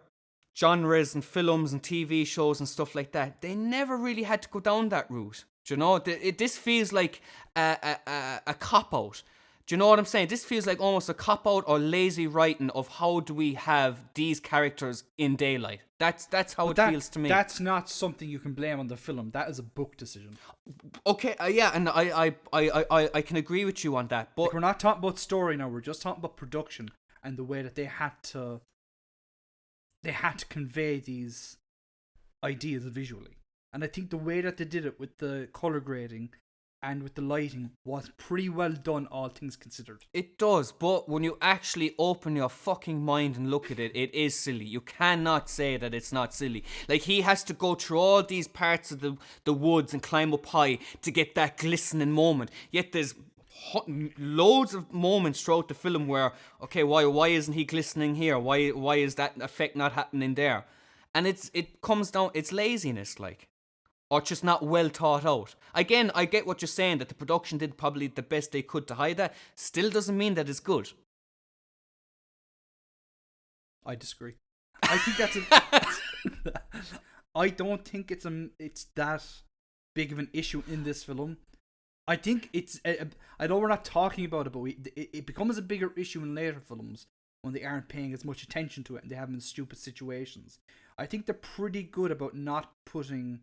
genres and films and TV shows and stuff like that. They never really had to go down that route. Do you know? This feels like a cop out. Do you know what I'm saying? This feels like almost a cop-out or lazy writing of how do we have these characters in daylight. That's how it feels to me. That's not something you can blame on the film. That is a book decision. Okay, yeah, and I can agree with you on that. But we're not talking about story now. We're just talking about production and the way that they had to convey these ideas visually. And I think the way that they did it with the color grading and with the lighting was pretty well done, all things considered. It does, but when you actually open your fucking mind and look at it, it is silly. You cannot say that it's not silly. Like, he has to go through all these parts of the woods and climb up high to get that glistening moment. Yet there's loads of moments throughout the film where, okay, why isn't he glistening here? Why is that effect not happening there? And it comes down, it's laziness, like. Or just not well thought out. Again, I get what you're saying, that the production did probably the best they could to hide that. Still doesn't mean that it's good. I disagree. I think I don't think it's that big of an issue in this film. I think it's. I know we're not talking about it, but it becomes a bigger issue in later films when they aren't paying as much attention to it and they have them in stupid situations. I think they're pretty good about not putting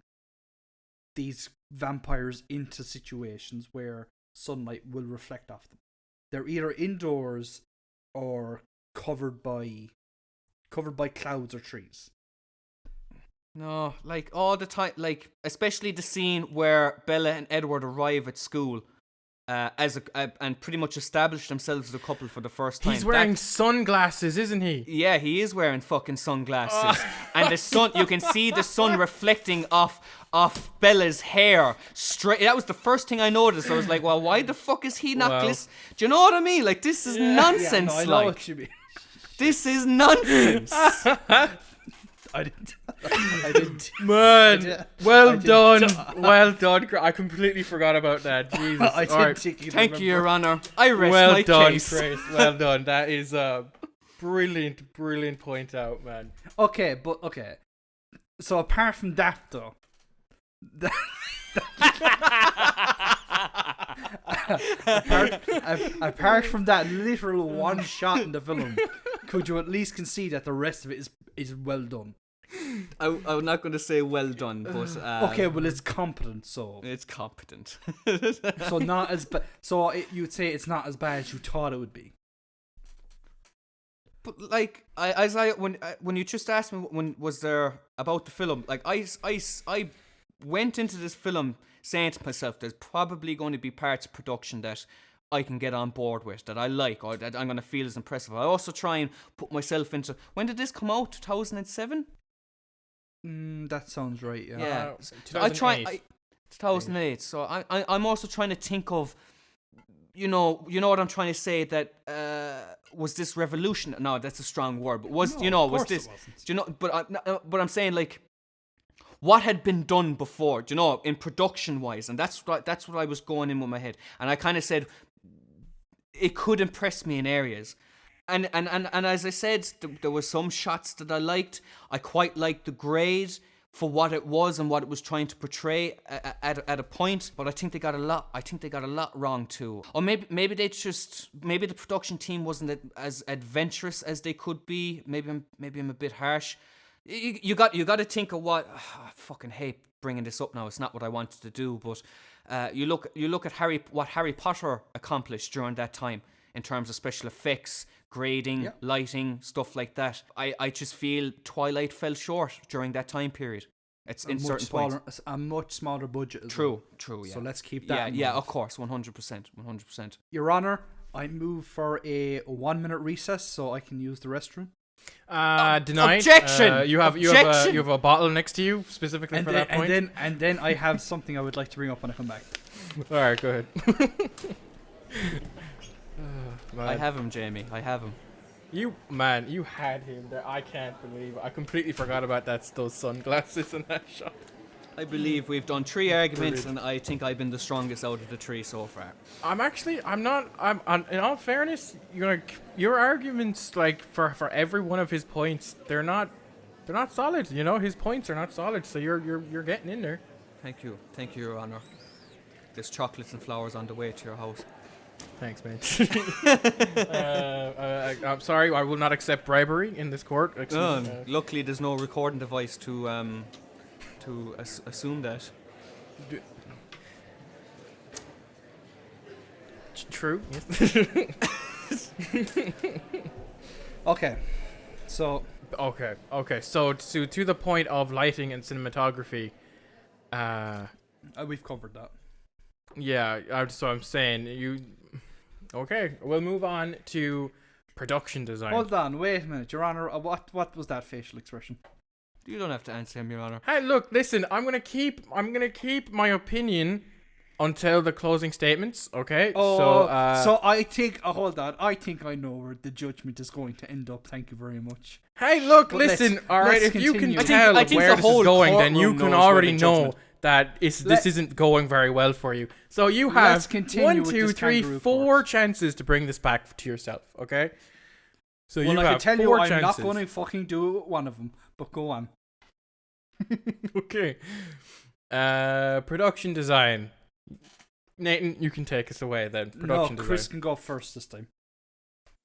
these vampires into situations where sunlight will reflect off them. They're either indoors or covered by clouds or trees. No, like all the time, like especially the scene where Bella and Edward arrive at school and pretty much establish themselves as a couple for the first time. He's wearing sunglasses, isn't he? Yeah, he is wearing fucking sunglasses. And the sun, you can see the sun reflecting off Bella's hair. Straight. That was the first thing I noticed. I was like, well, why the fuck is he not glistening? Do you know what I mean? Like, this is nonsense. Yeah, no, I know what you mean. This is nonsense. I didn't. Man, well done. Well done. I completely forgot about that. Jesus. Thank you, Your Honor. I rest my case. Chris. Well done. That is a brilliant point out, man. Okay. So apart from that, though, apart from that literal one shot in the film, could you at least concede that the rest of it is well done? I'm not going to say well done, but okay, well, it's competent, so it's competent. So not as you'd say it's not as bad as you thought it would be. But like, when you just asked me when was there about the film, like I went into this film saying to myself, there's probably going to be parts of production that I can get on board with, that I like, or that I'm going to feel is impressive. I also try and put myself into, when did this come out? 2007? That sounds right. Yeah. Yeah. 2008. 2008. So I'm also trying to think of, you know what I'm trying to say, that was this revolution? No, that's a strong word. But was this? Do you know? But I'm saying, like, what had been done before? Do you know, in production wise, and that's what I was going in with my head, and I kind of said it could impress me in areas. And as I said, there were some shots that I liked. I quite liked the grade for what it was and what it was trying to portray at a point. But I think they got a lot. I think they got a lot wrong too. Or maybe the production team wasn't as adventurous as they could be. Maybe I'm a bit harsh. You got to think of what I fucking hate bringing this up now. It's not what I wanted to do, but you look at what Harry Potter accomplished during that time in terms of special effects, grading, lighting, stuff like that. I just feel Twilight fell short during that time period. It's in certain points. A much smaller budget as True, well. true, yeah. So let's keep that in Yeah, mind. of course, 100%. Your Honor, I move for a 1 minute recess so I can use the restroom. Denied. Objection! You have a bottle next to you specifically for that point. And then I have something I would like to bring up when I come back. All right, go ahead. I have him, Jamie. I have him. You had him there. I can't believe it. I completely forgot about those sunglasses in that shot. I believe we've done 3 arguments, and I think I've been the strongest out of the 3 so far. In all fairness, your arguments, like for every one of his points, they're not solid. You know, his points are not solid. So you're getting in there. Thank you, Your Honor. There's chocolates and flowers on the way to your house. Thanks, man. I'm sorry, I will not accept bribery in this court. Luckily, there's no recording device to assume that. True. Yes. Okay. So. Okay. So to the point of lighting and cinematography. We've covered that. Yeah. So I'm saying you. Okay, we'll move on to production design. Hold on, wait a minute, Your Honor. What was that facial expression? You don't have to answer him, Your Honor. Hey, look, listen. I'm gonna keep my opinion until the closing statements. Okay. So I think. Hold on. I think I know where the judgment is going to end up. Thank you very much. Hey, look, But listen. All right, if you can continue. tell I think where the this is whole going, then you courtroom can knows already where the know judgment- that this isn't going very well for you. So you have Let's continue 1, with 2, this 3, kangaroo 4 court. chances to bring this back to yourself. Okay. So Well, you I have can tell 4 you, I'm chances. not going to fucking do one of them. But go on. Okay. Production design. Nathan, you can take us away then. Production No, Chris design. can go first this time.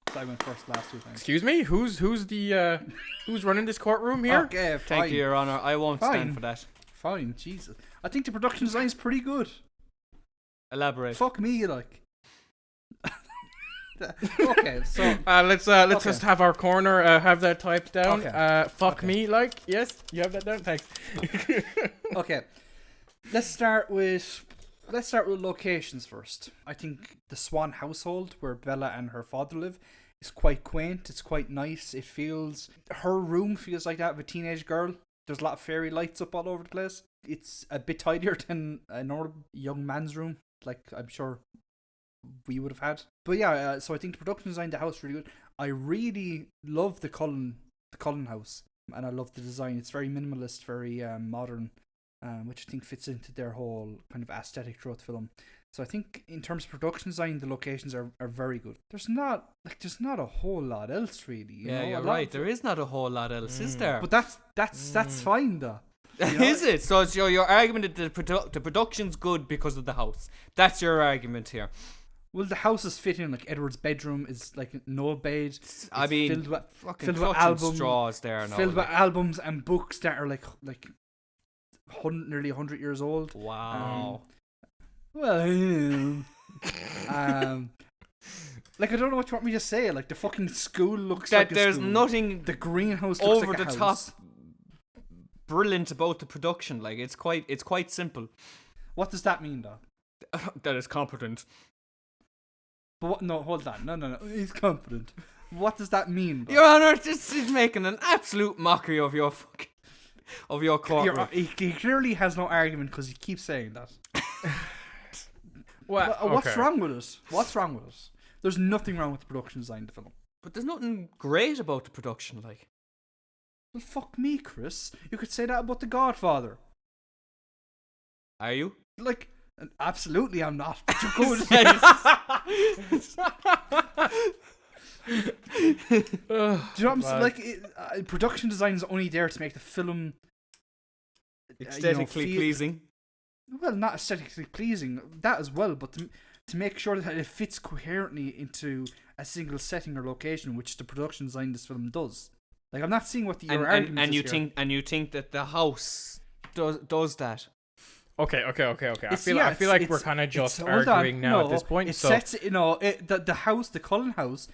'Cause I went first last 2 times. Excuse me. Who's running this courtroom here? Okay, fine. Thank you, Your Honor. I won't Fine. stand for that. Fine, Jesus. I think the production design is pretty good. Elaborate. Fuck me, like. Okay, so Let's Okay. just have our corner have that typed down. Okay. Fuck Okay. me, like, yes, you have that down. Thanks. okay, let's start with locations first. I think the Swan household, where Bella and her father live, is quite quaint. It's quite nice. Her room feels like that of a teenage girl. There's a lot of fairy lights up all over the place. It's a bit tidier than a normal young man's room, like I'm sure we would have had. But yeah, so I think the production design of the house is really good. I really love the Cullen house, and I love the design. It's very minimalist, very modern, which I think fits into their whole kind of aesthetic throughout the film. So I think in terms of production design, the locations are very good. There's not a whole lot else really. You know? You're right. There is not a whole lot else, is there? But that's fine though. You know? Is it? So it's your argument that the production's good because of the house. That's your argument here. Well, the house is fitting. Like Edward's bedroom is like no bed. I mean, filled with fucking filled with clutching albums, straws there now. filled with albums and books that are like nearly 100 years old. Wow. Well, like I don't know what you want me to say. Like the fucking school looks That like a there's school. nothing The greenhouse looks over like a the house. top brilliant about the production. Like it's quite simple. What does that mean, though? That is competent. But what, no, hold on. No. He's confident. What does that mean, though? Your Honor, this is making an absolute mockery of your courtroom. He clearly has no argument because he keeps saying that. Well, What's wrong with us? What's wrong with us? There's nothing wrong with the production design of the film. But there's nothing great about the production, like. Well, fuck me, Chris. You could say that about The Godfather. Are you? Like, absolutely I'm not. But you're good. Do you know what I'm saying? Like, production design is only there to make the film Aesthetically pleasing. Well, not aesthetically pleasing, that as well, but to make sure that it fits coherently into a single setting or location, which the production design of this film does. Like, I'm not seeing what your argument is here. You think that the house does that? Okay. I feel like we're kind of just arguing now at this point. It sets, the house, the Cullen house,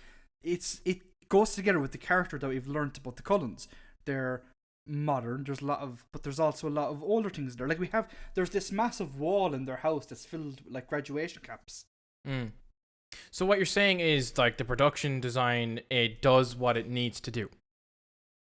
it goes together with the character that we've learned about the Cullens. They're modern. But there's also a lot of older things there. Like there's this massive wall in their house that's filled with like graduation caps. So what you're saying is like the production design, it does what it needs to do.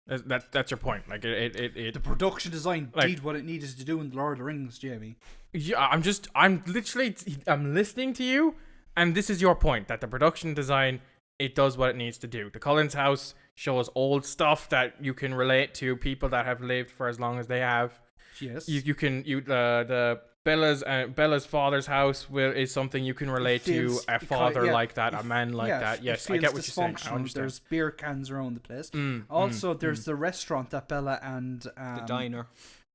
That's your point. Like the production design did what it needed to do in the Lord of the Rings, Jamie. Yeah, I'm listening to you, and this is your point, that the production design, it does what it needs to do. The Cullens house shows old stuff that you can relate to, people that have lived for as long as they have. Yes. The Bella's father's house is something you can relate to. A father like that, a man like that. Yes, I get what you're saying. I understand. There's beer cans around the place. Also, there's the restaurant that Bella and the diner,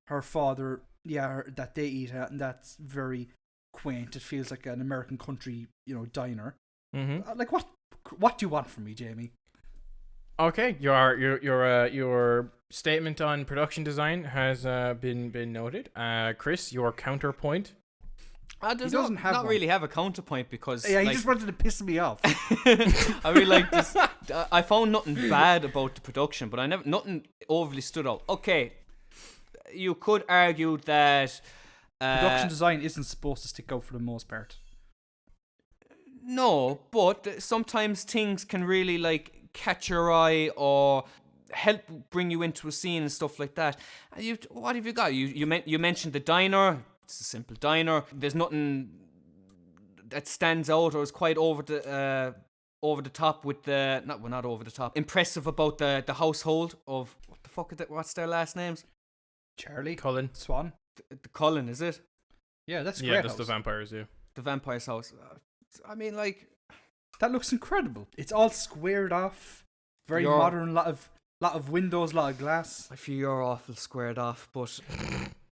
her father, that they eat at, and that's very quaint. It feels like an American country, diner. Like what do you want from me, Jamie? Okay, your statement on production design has been noted. Chris, your counterpoint. He doesn't really have a counterpoint because he just wanted to piss me off. I really like this. I found nothing bad about the production, but nothing overly stood out. Okay, you could argue that production design isn't supposed to stick out for the most part. No, but sometimes things can really like catch your eye or help bring you into a scene and stuff like that. What have you got? You mentioned the diner. It's a simple diner. There's nothing that stands out or is quite over the top with the not over the top. Impressive about the household of what the fuck is that? What's their last names? Charlie, Cullen, Swan. The Cullen, is it? Yeah, that's great. Yeah, that's the vampires. Yeah, the vampire's house. I mean, like, that looks incredible. It's all squared off, very modern. Lot of windows, lot of glass. I feel you're awful squared off, but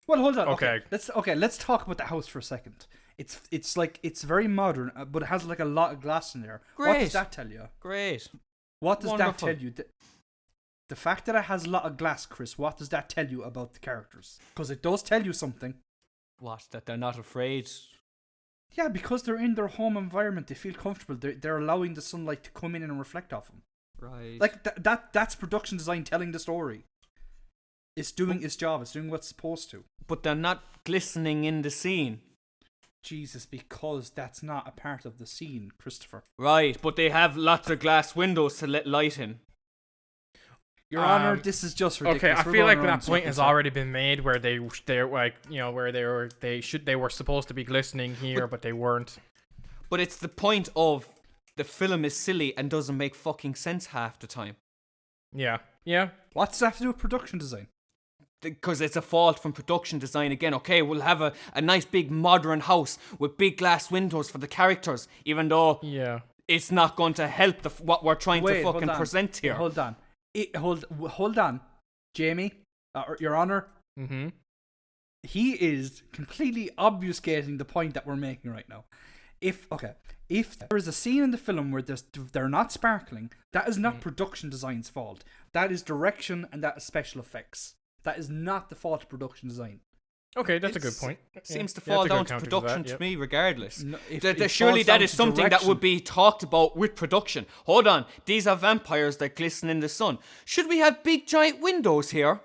well, hold on. Okay. Let's talk about the house for a second. It's very modern, but it has like a lot of glass in there. Great. What does that tell you? Great. What does that tell you? The fact that it has a lot of glass, Chris. What does that tell you about the characters? Because it does tell you something. What? That they're not afraid. Yeah, because they're in their home environment, they feel comfortable. They're allowing the sunlight to come in and reflect off them. Right. Like that's production design telling the story. It's doing its job. It's doing what it's supposed to. But they're not glistening in the scene. Jesus, because that's not a part of the scene, Christopher. Right, but they have lots of glass windows to let light in. Your Honor, this is just ridiculous. Okay, I feel like that point has already been made where they're like, where they were supposed to be glistening here, but they weren't. But it's the point of the film is silly and doesn't make fucking sense half the time. Yeah. What does that have to do with production design? Because it's a fault from production design again. Okay, we'll have a nice big modern house with big glass windows for the characters, even though it's not going to help what we're trying to fucking present here. Hold on. Hold on, Jamie, Your Honor. Mm-hmm. He is completely obfuscating the point that we're making right now. If there is a scene in the film where they're not sparkling, that is not production design's fault. That is direction and that is special effects. That is not the fault of production design. Okay, that's a good point. Seems to fall down to production to me, regardless. No, surely that is something that would be talked about with production. Hold on, these are vampires that glisten in the sun. Should we have big giant windows here?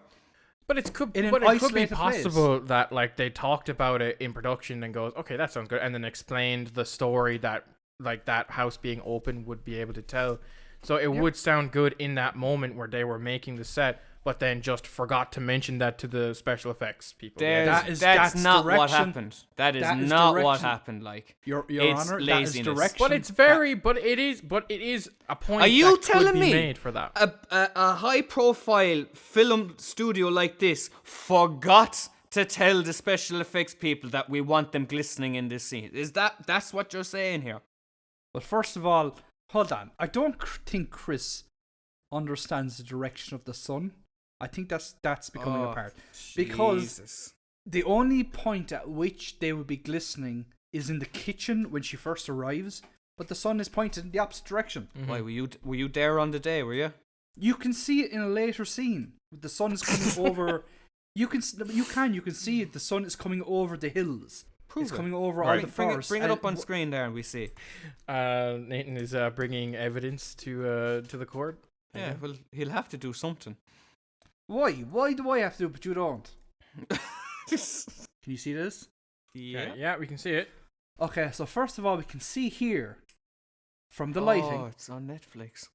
But it could be possible that like they talked about it in production and goes, okay, that sounds good, and then explained the story that like that house being open would be able to tell. So it would sound good in that moment where they were making the set, but then just forgot to mention that to the special effects people. That's not what happened. That is not what happened. Like Your it's Honor, laziness. that is direction. But it's very, but it is a point. Are you that telling could be me made for that? A high-profile film studio like this forgot to tell the special effects people that we want them glistening in this scene? That's what you're saying here? Well, first of all, hold on. I don't think Chris understands the direction of the sun. I think that's becoming apart. Because Jesus. the only point at which they would be glistening is in the kitchen when she first arrives, but the sun is pointed in the opposite direction. Why were you there on the day? Were you? You can see it in a later scene. The sun is coming over. You can see it. The sun is coming over the hills. It's coming over all the forest. Bring it up on screen there, and we see. Nathan is bringing evidence to the court. Yeah, well, he'll have to do something. Why? Why do I have to do it, but you don't? Can you see this? Yeah. Okay, yeah, we can see it. Okay, so first of all, we can see here from the lighting. Oh, it's on Netflix.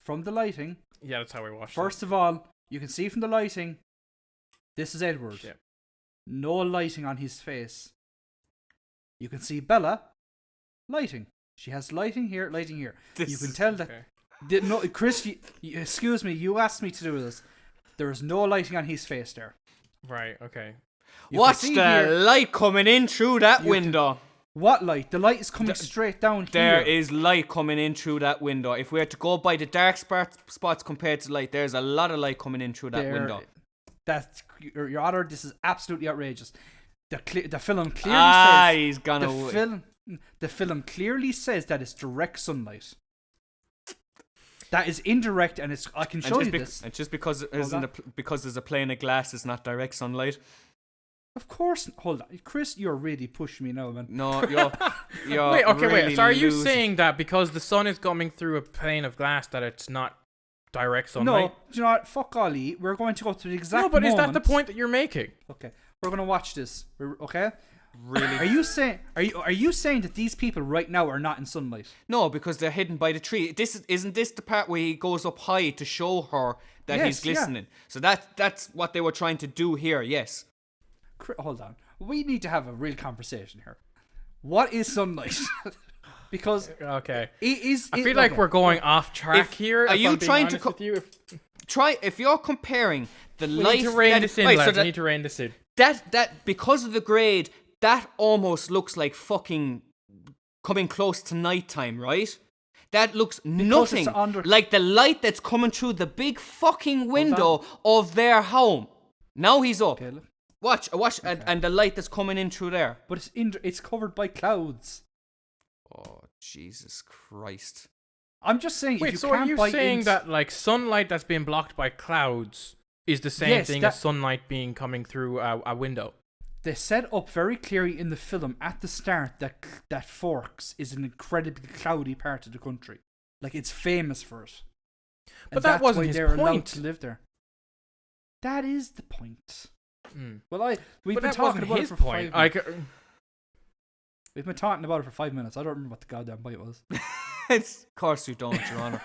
From the lighting. Yeah, that's how we watched First of all, you can see from the lighting. This is Edward. Yeah. No lighting on his face. You can see Bella. Lighting. She has lighting here, lighting here. You can tell that. Okay. No, Chris, excuse me. You asked me to do this. There is no lighting on his face there. Right. Okay. Watch the light coming in through that window. What light? The light is coming straight down here. There is light coming in through that window. If we had to go by the dark spots compared to light, there's a lot of light coming in through that window. That's your honor. This is absolutely outrageous. The film clearly says. He's gone away. The film clearly says that it's direct sunlight. That is indirect, and I can show you this. And just because because there's a plane of glass, it's not direct sunlight. Of course. Hold on, Chris. You're really pushing me now, man. No, you're wait. Okay, really wait. So are you losing. saying that because the sun is coming through a pane of glass that it's not direct sunlight? No, do you know what? Fuck Ollie. We're going to go to the exact. No, but is that the moment. point that you're making? Okay, we're gonna watch this. Okay. Really? Are you saying that these people right now are not in sunlight? No, because they're hidden by the tree. Isn't this the part where he goes up high to show her that he's glistening? Yeah. So that's what they were trying to do here. Yes. Hold on. We need to have a real conversation here. What is sunlight? Because okay, I feel like we're going off track here. Are you trying to try if you're comparing the light? Need to rein this in, lads. Need to rein this in. That because of the grade. That almost looks like fucking coming close to nighttime, right? That looks nothing like the light that's coming through the big fucking window of their home. Now he's up. Okay, watch, and the light that's coming in through there. But it's covered by clouds. Oh, Jesus Christ. I'm just saying. Wait, so are you saying that like sunlight that's being blocked by clouds is the same thing as sunlight being coming through a window? They set up very clearly in the film at the start that Forks is an incredibly cloudy part of the country. Like, it's famous for it. But that wasn't his point. Allowed to live there. That is the point. Well, we've been talking about it for 5 minutes. We've been talking about it for 5 minutes. I don't remember what the goddamn point was. Of course you don't, Your Honour.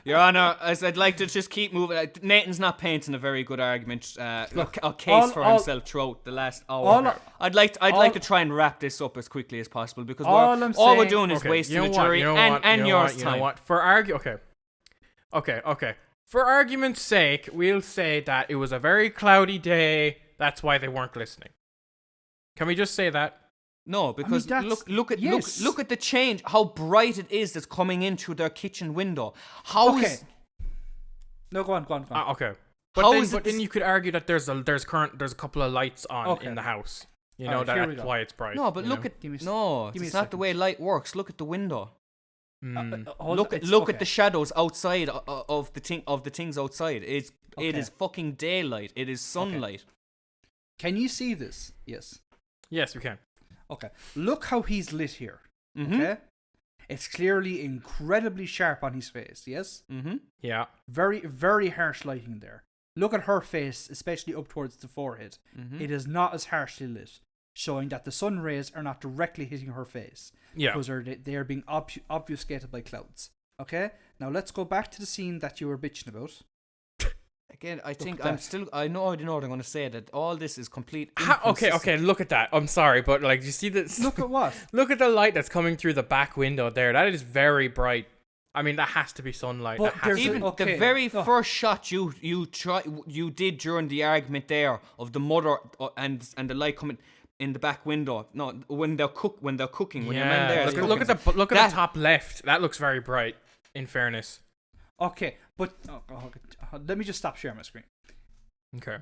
Your Honour, as I'd like to just keep moving. Nathan's not painting a very good argument, a case for himself throughout the last hour. I'd like to try and wrap this up as quickly as possible because all we're doing is wasting the jury and yours time. You know what? Okay. For argument's sake, we'll say that it was a very cloudy day. That's why they weren't listening. Can we just say that? No, because look at the change, how bright it is that's coming in through their kitchen window. No, go on. Okay, but then you could argue that there's a couple of lights on in the house. You know that's why it's bright. No, but it's not the way light works. Look at the window. Look at the shadows outside of the things outside. It is fucking daylight. It is sunlight. Can you see this? Yes. Yes, we can. Okay, look how he's lit here. Mm-hmm. Okay, it's clearly incredibly sharp on his face. Yes. Mm-hmm. Yeah. Very, very harsh lighting there. Look at her face, especially up towards the forehead. Mm-hmm. It is not as harshly lit, showing that the sun rays are not directly hitting her face. Yeah. Because they are being obfuscated by clouds. Okay. Now let's go back to the scene that you were bitching about. Again, I think I know what I'm going to say, that all this is complete. Okay, look at that. I'm sorry, but like, you see this? Look at what? Look at the light that's coming through the back window there. That is very bright. I mean, that has to be sunlight. But the very first shot you did during the argument there of the mother and the light coming, in the back window. No, when they're cooking. When you're in there, Look at the top left. That looks very bright. In fairness. Okay, but let me just stop sharing my screen. Okay.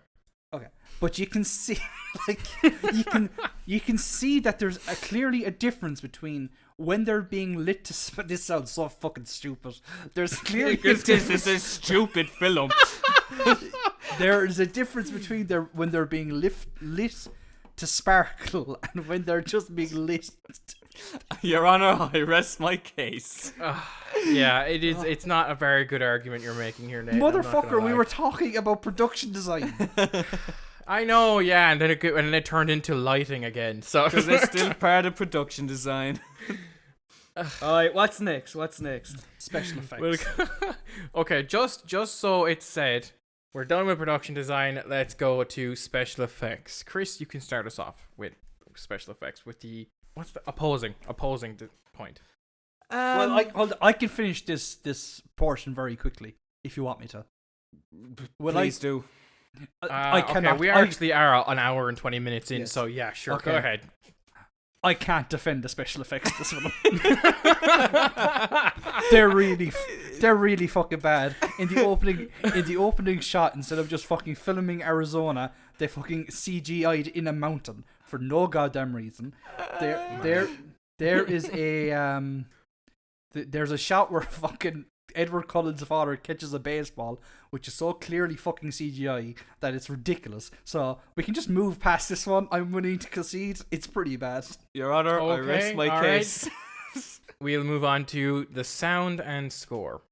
Okay, but you can see, like, you can see that there's clearly a difference between when they're being lit to. This sounds so fucking stupid. There's clearly this is a stupid film. There is a difference between when they're being lit to sparkle and when they're just being lit. Your Honor, I rest my case. Yeah, it is. It's not a very good argument you're making here, Nate. Motherfucker, we were talking about production design. I know, yeah, and then it turned into lighting again. So because it's still part of production design. Alright, what's next? Special effects. Okay, just so it's said, we're done with production design. Let's go to special effects. Chris, you can start us off with special effects with the opposing point. Well, I can finish this portion very quickly if you want me to. Please do. I cannot. Okay, we actually are an hour and 20 minutes in, Yes. so yeah, sure, Okay. go ahead. I can't defend the special effects of this film. They're really fucking bad. In the opening shot, instead of just fucking filming Arizona, they fucking CGI'd in a mountain for no goddamn reason. There is a there's a shot where fucking Edward Cullen's father catches a baseball, which is so clearly fucking CGI that it's ridiculous. So we can just move past this one. I'm willing to concede it's pretty bad. Your Honor, I rest my all case. right. We'll move on to the sound and score.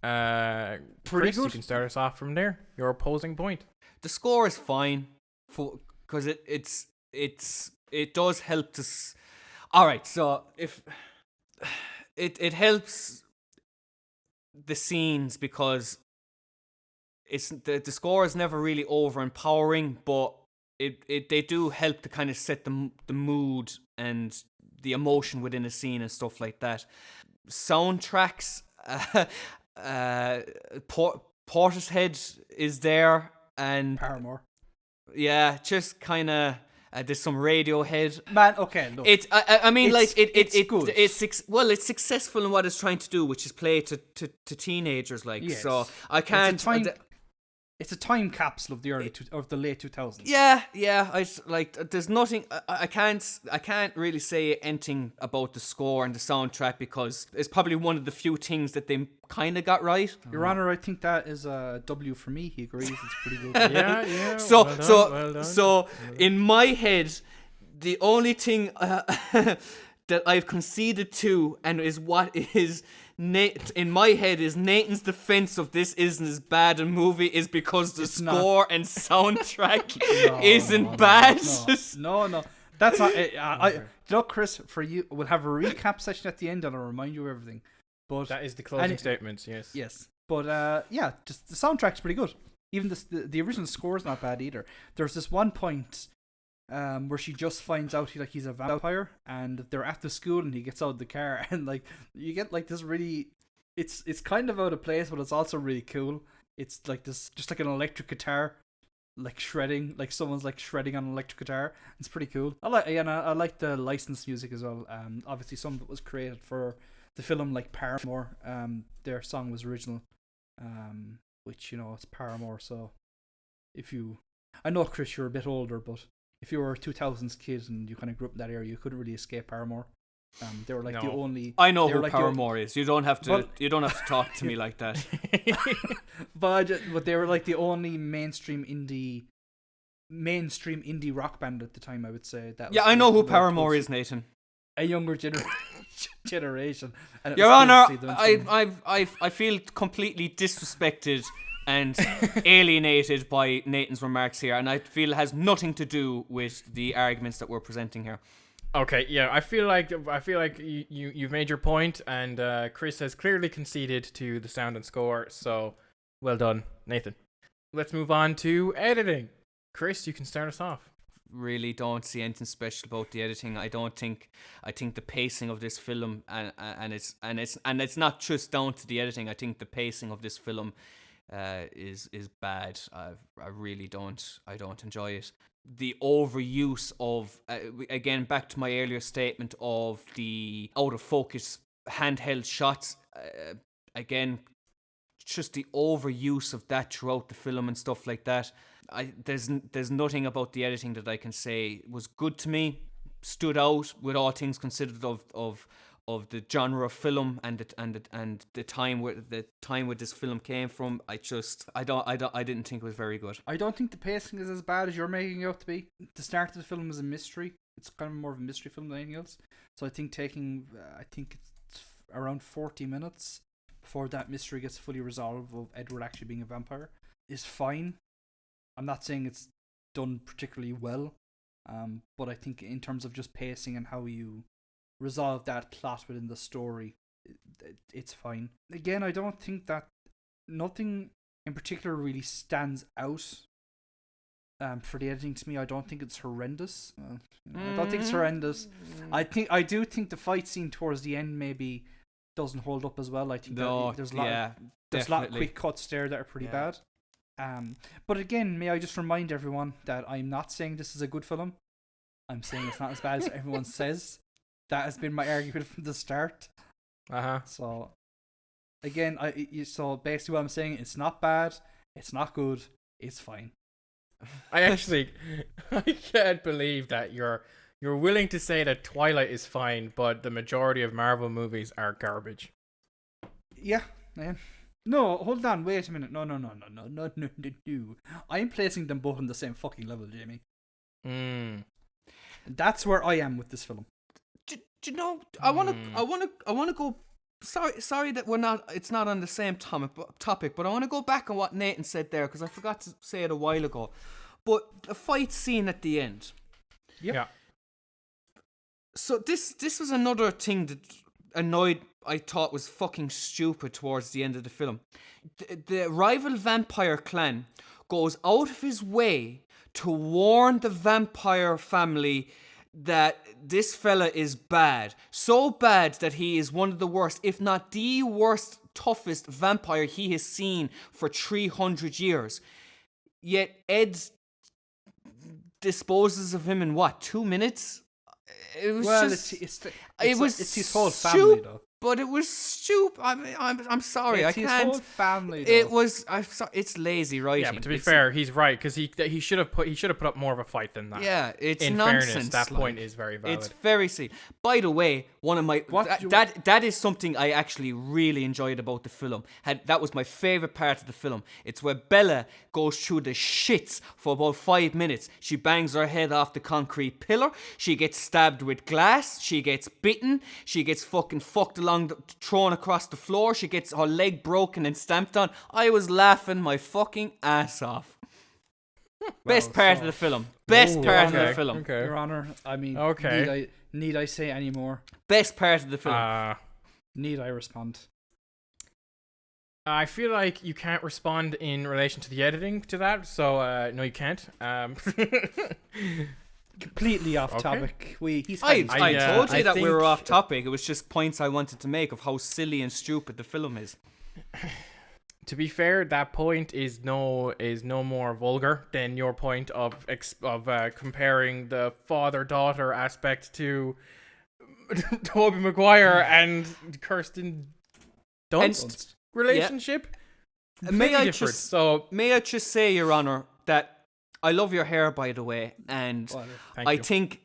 Pretty Chris, good. you can start us off from there. Your opposing point. The score is fine because it does help to. All right, so if it helps the scenes because it's the score is never really overempowering, but they do help to kind of set the mood and the emotion within a scene and stuff like that. Soundtracks, Portishead is there, and Paramore. yeah, just kind of. There's some Radiohead. Man, okay, look. I mean, It's- like it's good. It's successful in what it's trying to do, which is play to teenagers. Like, Yes. so I can't. It's a time capsule of the the late 2000s. Yeah. There's nothing. I can't really say anything about the score and the soundtrack because it's probably one of the few things that they kind of got right. Your Honor, I think that is a W for me. He agrees. It's pretty good. Yeah. So well done. so in my head, the only thing that I've conceded to and is what is in my head is Nathan's defense of this isn't as bad a movie is because the score and soundtrack isn't bad. No. That's not it. Look, Chris, for you, we'll have a recap session at the end and I'll remind you of everything. But That is the closing statements, yes. yes. But yeah, just the soundtrack's pretty good. Even the original score's not bad either. There's this one point where she just finds out he's a vampire and they're at the school and he gets out of the car and like you get like this really it's kind of out of place but it's also really cool. It's like this just like an electric guitar like shredding, like someone's like shredding on an electric guitar. It's pretty cool. I like the licensed music as well. Obviously some of it was created for the film, like Paramore. Their song was original. Which, you know, it's Paramore, so I know, Chris, you're a bit older, but if you were a 2000s kid and you kind of grew up in that area, you couldn't really escape Paramore. They were like the only. I know who Paramore is. You don't have to talk to me like that. But they were like the only mainstream indie rock band at the time. I would say that. Yeah, I know who Paramore is, Nathan. A younger generation. And Your Honor, I feel completely disrespected and alienated by Nathan's remarks here, and I feel it has nothing to do with the arguments that we're presenting here. Okay, yeah, I feel like you've made your point, and Chris has clearly conceded to the sound and score, so well done, Nathan. Let's move on to editing. Chris, you can start us off. Really don't see anything special about the editing. I think the pacing of this film and it's not just down to the editing. I think the pacing of this film is bad. I really don't enjoy it. The overuse of again, back to my earlier statement of the out of focus handheld shots. Again, just the overuse of that throughout the film and stuff like that. There's nothing about the editing that I can say was good to me, stood out with all things considered of the genre of film and the time where this film came from. I didn't think it was very good. I don't think the pacing is as bad as you're making it out to be. The start of the film is a mystery. It's kind of more of a mystery film than anything else. So I think it's around 40 minutes before that mystery gets fully resolved of Edward actually being a vampire is fine. I'm not saying it's done particularly well, but I think in terms of just pacing and how you resolve that plot within the story, it's fine. Again, I don't think that nothing in particular really stands out for the editing to me. I don't think it's horrendous. I don't think it's horrendous. I do think the fight scene towards the end maybe doesn't hold up as well. I think there's a lot of quick cuts there that are pretty bad. But again, may I just remind everyone that I'm not saying this is a good film. I'm saying it's not as bad as everyone says. That has been my argument from the start. So, again, so basically what I'm saying, it's not bad, it's not good, it's fine. I can't believe that you're willing to say that Twilight is fine, but the majority of Marvel movies are garbage. Yeah. No, hold on, wait a minute. No. I'm placing them both on the same fucking level, Jamie. That's where I am with this film. Do you know? I want to go. Sorry that it's not on the same topic, but I want to go back on what Nathan said there because I forgot to say it a while ago. But the fight scene at the end. Yep. Yeah. So this was another thing that I thought was fucking stupid towards the end of the film. The rival vampire clan goes out of his way to warn the vampire family that this fella is bad. So bad that he is one of the worst, if not the worst, toughest vampire he has seen for 300 years. Yet Ed disposes of him in 2 minutes? It was it's his whole family though. But it was stupid. I'm sorry. It's I his can't. Whole family. Though. It was. I'm sorry. It's lazy writing. Yeah, but to be fair, he's right because he should have put up more of a fight than that. Yeah, it's in nonsense. Fairness, that point is very valid. It's very silly. By the way, one of my that is something I actually really enjoyed about the film. That was my favorite part of the film. It's where Bella goes through the shits for about 5 minutes. She bangs her head off the concrete pillar. She gets stabbed with glass. She gets bitten. She gets fucking fucked thrown across the floor. She gets her leg broken and stamped on. I was laughing my fucking ass off. Best part of the film. Best part of the film. Okay. Your Honor, I mean, need I say any more? Best part of the film. Need I respond? I feel like you can't respond in relation to the editing to that, so no, you can't. Completely off topic. I told you that we were off topic. It was just points I wanted to make of how silly and stupid the film is. To be fair, that point is no more vulgar than your point of comparing the father-daughter aspect to Tobey Maguire and Kirsten Dunst relationship. Yeah. May I just say, Your Honor, that I love your hair, by the way, and I think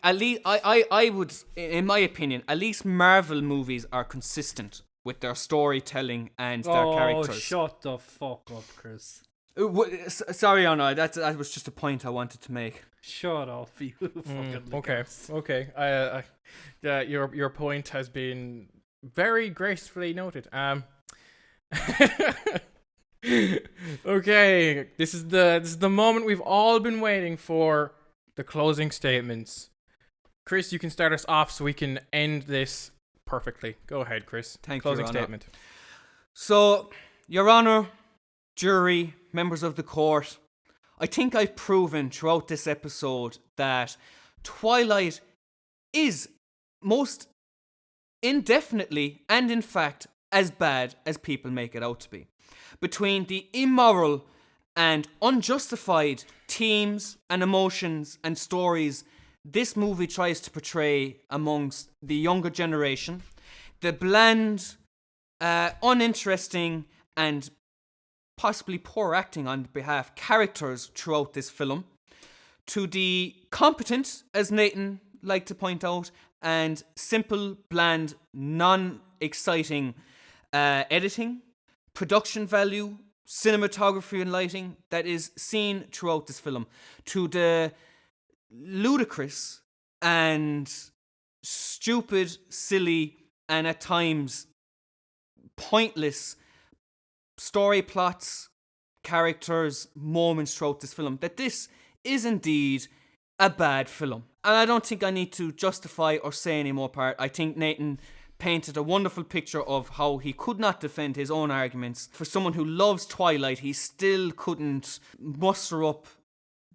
at least I would, in my opinion, at least Marvel movies are consistent with their storytelling and their characters. Oh, shut the fuck up, Chris. Sorry, Honor, that was just a point I wanted to make. Shut up, you fucking okay. Your point has been very gracefully noted. Okay, this is the moment we've all been waiting for, the closing statements. Chris, you can start us off so we can end this perfectly. Go ahead, Chris. Thank you. Closing Your Honor. statement. So, Your Honor, jury, members of the court, I think I've proven throughout this episode that Twilight is most indefinitely and in fact as bad as people make it out to be. between the immoral and unjustified themes and emotions and stories this movie tries to portray amongst the younger generation, the bland, uninteresting, and possibly poor acting on behalf characters throughout this film, to the competent, as Nathan liked to point out, and simple, bland, non-exciting editing, production value, cinematography and lighting that is seen throughout this film, to the ludicrous and stupid, silly, and at times pointless story plots, characters, moments throughout this film, that this is indeed a bad film. And I don't think I need to justify or say any more part. I think Nathan painted a wonderful picture of how he could not defend his own arguments. For someone who loves Twilight, he still couldn't muster up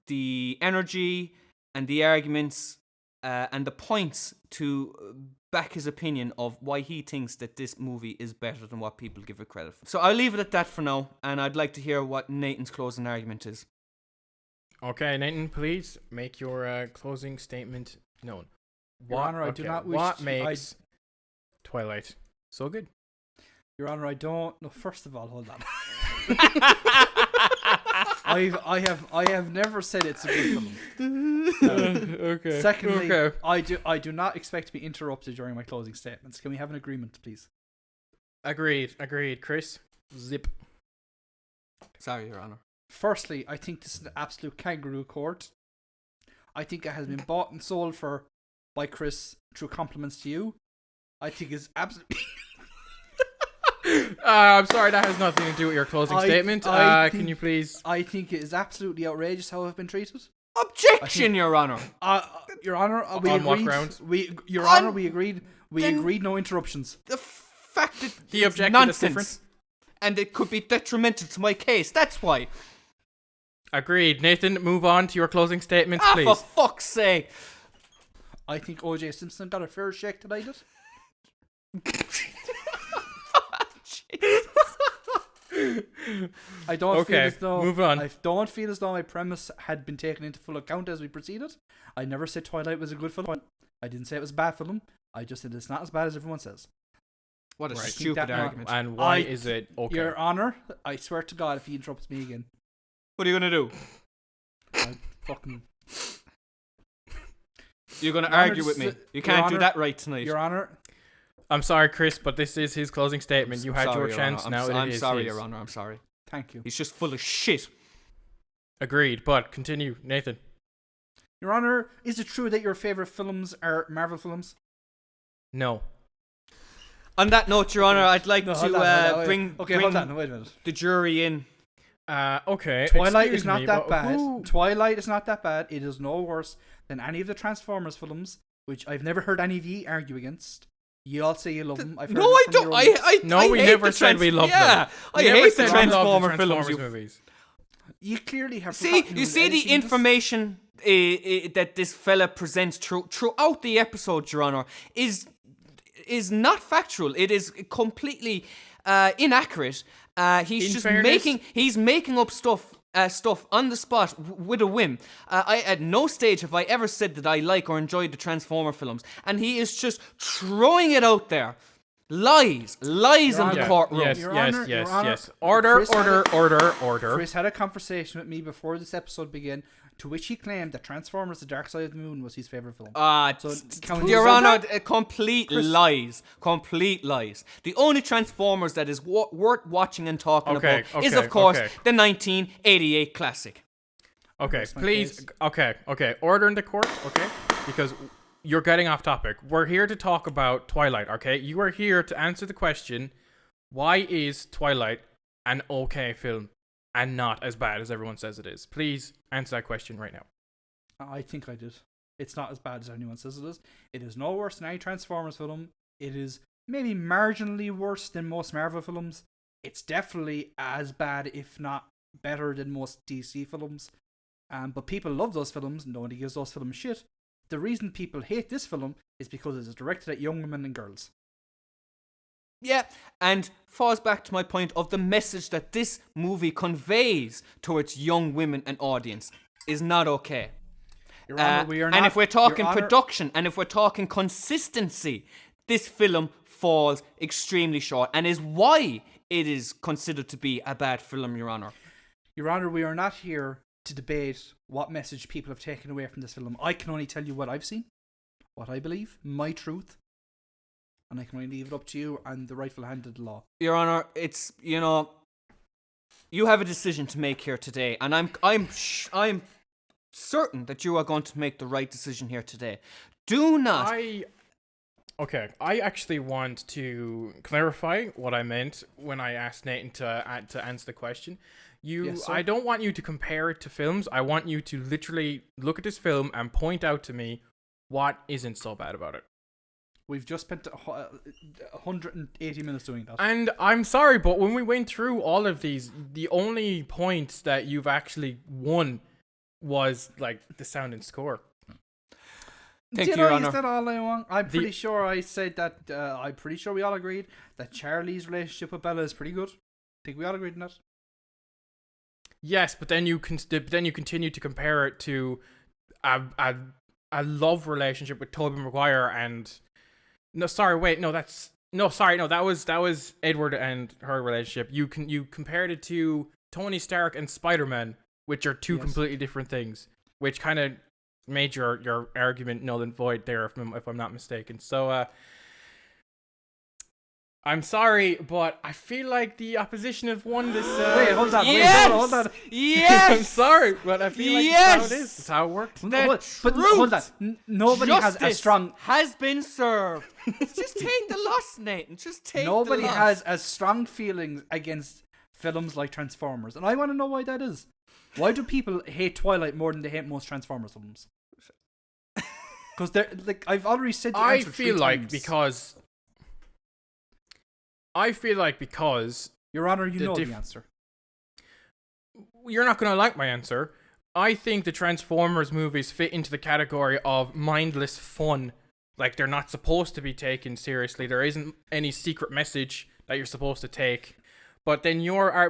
the energy and the arguments and the points to back his opinion of why he thinks that this movie is better than what people give it credit for. So I'll leave it at that for now, and I'd like to hear what Nathan's closing argument is. Okay, Nathan, please make your closing statement known. Your Honor, I do not wish what to- makes Twilight so good? Your Honor, I don't. No, first of all, hold on. I have never said it's a good film. Okay. Secondly, okay. I do not expect to be interrupted during my closing statements. Can we have an agreement, please? Agreed. Chris, zip. Sorry, Your Honor. Firstly, I think this is an absolute kangaroo court. I think it has been bought and sold for by Chris through compliments to you. I think it's absolutely. I'm sorry, that has nothing to do with your closing statement. Can you please? I think it is absolutely outrageous how I've been treated. Objection, Your Honor. Your Honor, we On what agreed. grounds? Your Honor, we agreed. We agreed no interruptions. The fact that He it's objected, nonsense, it's different. and it could be detrimental to my case. That's why. Agreed. Nathan, move on to your closing statements, For please. fuck's sake. I think O.J. Simpson got a fair shake tonight. I don't feel Okay, as though move on. I don't feel as though my premise had been taken into full account as we proceeded. I never said Twilight was a good film. I didn't say it was a bad film. I just said it's not as bad as everyone says. What a Right. stupid that- argument. And why I- is it okay? Your Honor, I swear to God, if he interrupts me again, What are you going to do? I'll fucking. You're going to Your Honor, argue with me. Your You can't do Honor- that right tonight. Your Honor, I'm sorry, Chris, but this is his closing statement. You had Sorry, your Your chance. Honor. Now I'm it is sorry, his. Your Honor. I'm sorry. thank you. He's just full of shit. Agreed, but continue, Nathan. Your Honor, is it true that your favorite films are Marvel films? No. On that note, Your Honor, I'd like No, to hold on, wait. bring Okay, hold on. Wait a minute. the jury in. Okay. Twilight excuse is not me, that but bad. who- Twilight is not that bad. It is no worse than any of the Transformers films, which I've never heard any of you argue against. You all say you love them. I've heard No, it I from don't. your own lips. No, I we hate never the said we loved them. Yeah, I We never hate said the we loved Transformer Transformers films. movies. You clearly have See, forgotten you who's see the editing this. information that this fella presents throughout the episode, Your Honor, is not factual. It is completely inaccurate. He's In just fairness- making up stuff on the spot with a whim. I at no stage have I ever said that I like or enjoy the Transformer films, and he is just throwing it out there. Lies in Honor, the courtroom. Yes, Your yes, Honor, yes, Your Honor, yes. Order, Chris had order. Chris had a conversation with me before this episode began, to which he claimed that Transformers: The Dark Side of the Moon was his favorite film. So, can we Your just- Honor, complete Chris- lies. Complete lies. The only Transformers that is worth watching and talking Okay, about is, okay, of course, okay. the 1988 classic. Okay, Rest my please. case. Okay. Order in the court, okay? Because you're getting off topic. We're here to talk about Twilight, okay? You are here to answer the question, why is Twilight an okay film and not as bad as everyone says it is? Please answer that question right now. I think I did. It's not as bad as anyone says it is. It is no worse than any Transformers film. It is maybe marginally worse than most Marvel films. It's definitely as bad, if not better, than most DC films. But people love those films. Nobody gives those films shit. The reason people hate this film is because it is directed at young women and girls. Yeah, and falls back to my point of the message that this movie conveys to its young women and audience is not okay. Your Honor, we are not. And if we're talking Your Honor, production and if we're talking consistency, this film falls extremely short and is why it is considered to be a bad film, Your Honor. Your Honor, we are not here to debate what message people have taken away from this film. I can only tell you what I've seen, what I believe, my truth, and I can only leave it up to you and the rightful hand of the law. Your Honor, it's, you have a decision to make here today, and I'm certain that you are going to make the right decision here today. Do not. Okay, I actually want to clarify what I meant when I asked Nathan to answer the question. Yes, sir. I don't want you to compare it to films. I want you to literally look at this film and point out to me what isn't so bad about it. We've just spent 180 minutes doing that. And I'm sorry, but when we went through all of these, the only points that you've actually won was like the sound and score. Thank you, Your Honor. Is that all I want? I'm pretty sure I said that. I'm pretty sure we all agreed that Charlie's relationship with Bella is pretty good. Think we all agreed on that? Yes, but then you continue to compare it to a love relationship with Tobey Maguire and that was Edward and her relationship. You compared it to Tony Stark and Spider-Man, which are two completely different things, which kind of made your argument null and void there, if I'm not mistaken. So I'm sorry, but I feel like the opposition have won this. Wait, hold on. Yes! Hold on. Yes! I'm sorry, but I feel like that's how it is. That's how it works. But hold on. Nobody has a strong. Has been served. Just take the loss, Nathan. Just take Nobody the loss. has as strong feelings against films like Transformers, and I want to know why that is. Why do people hate Twilight more than they hate most Transformers films? Because they're like, I've already said the answer three times. I feel like because Your Honor, you know the answer. You're not gonna like my answer. I think the Transformers movies fit into the category of mindless fun. Like, they're not supposed to be taken seriously. There isn't any secret message that you're supposed to take. But then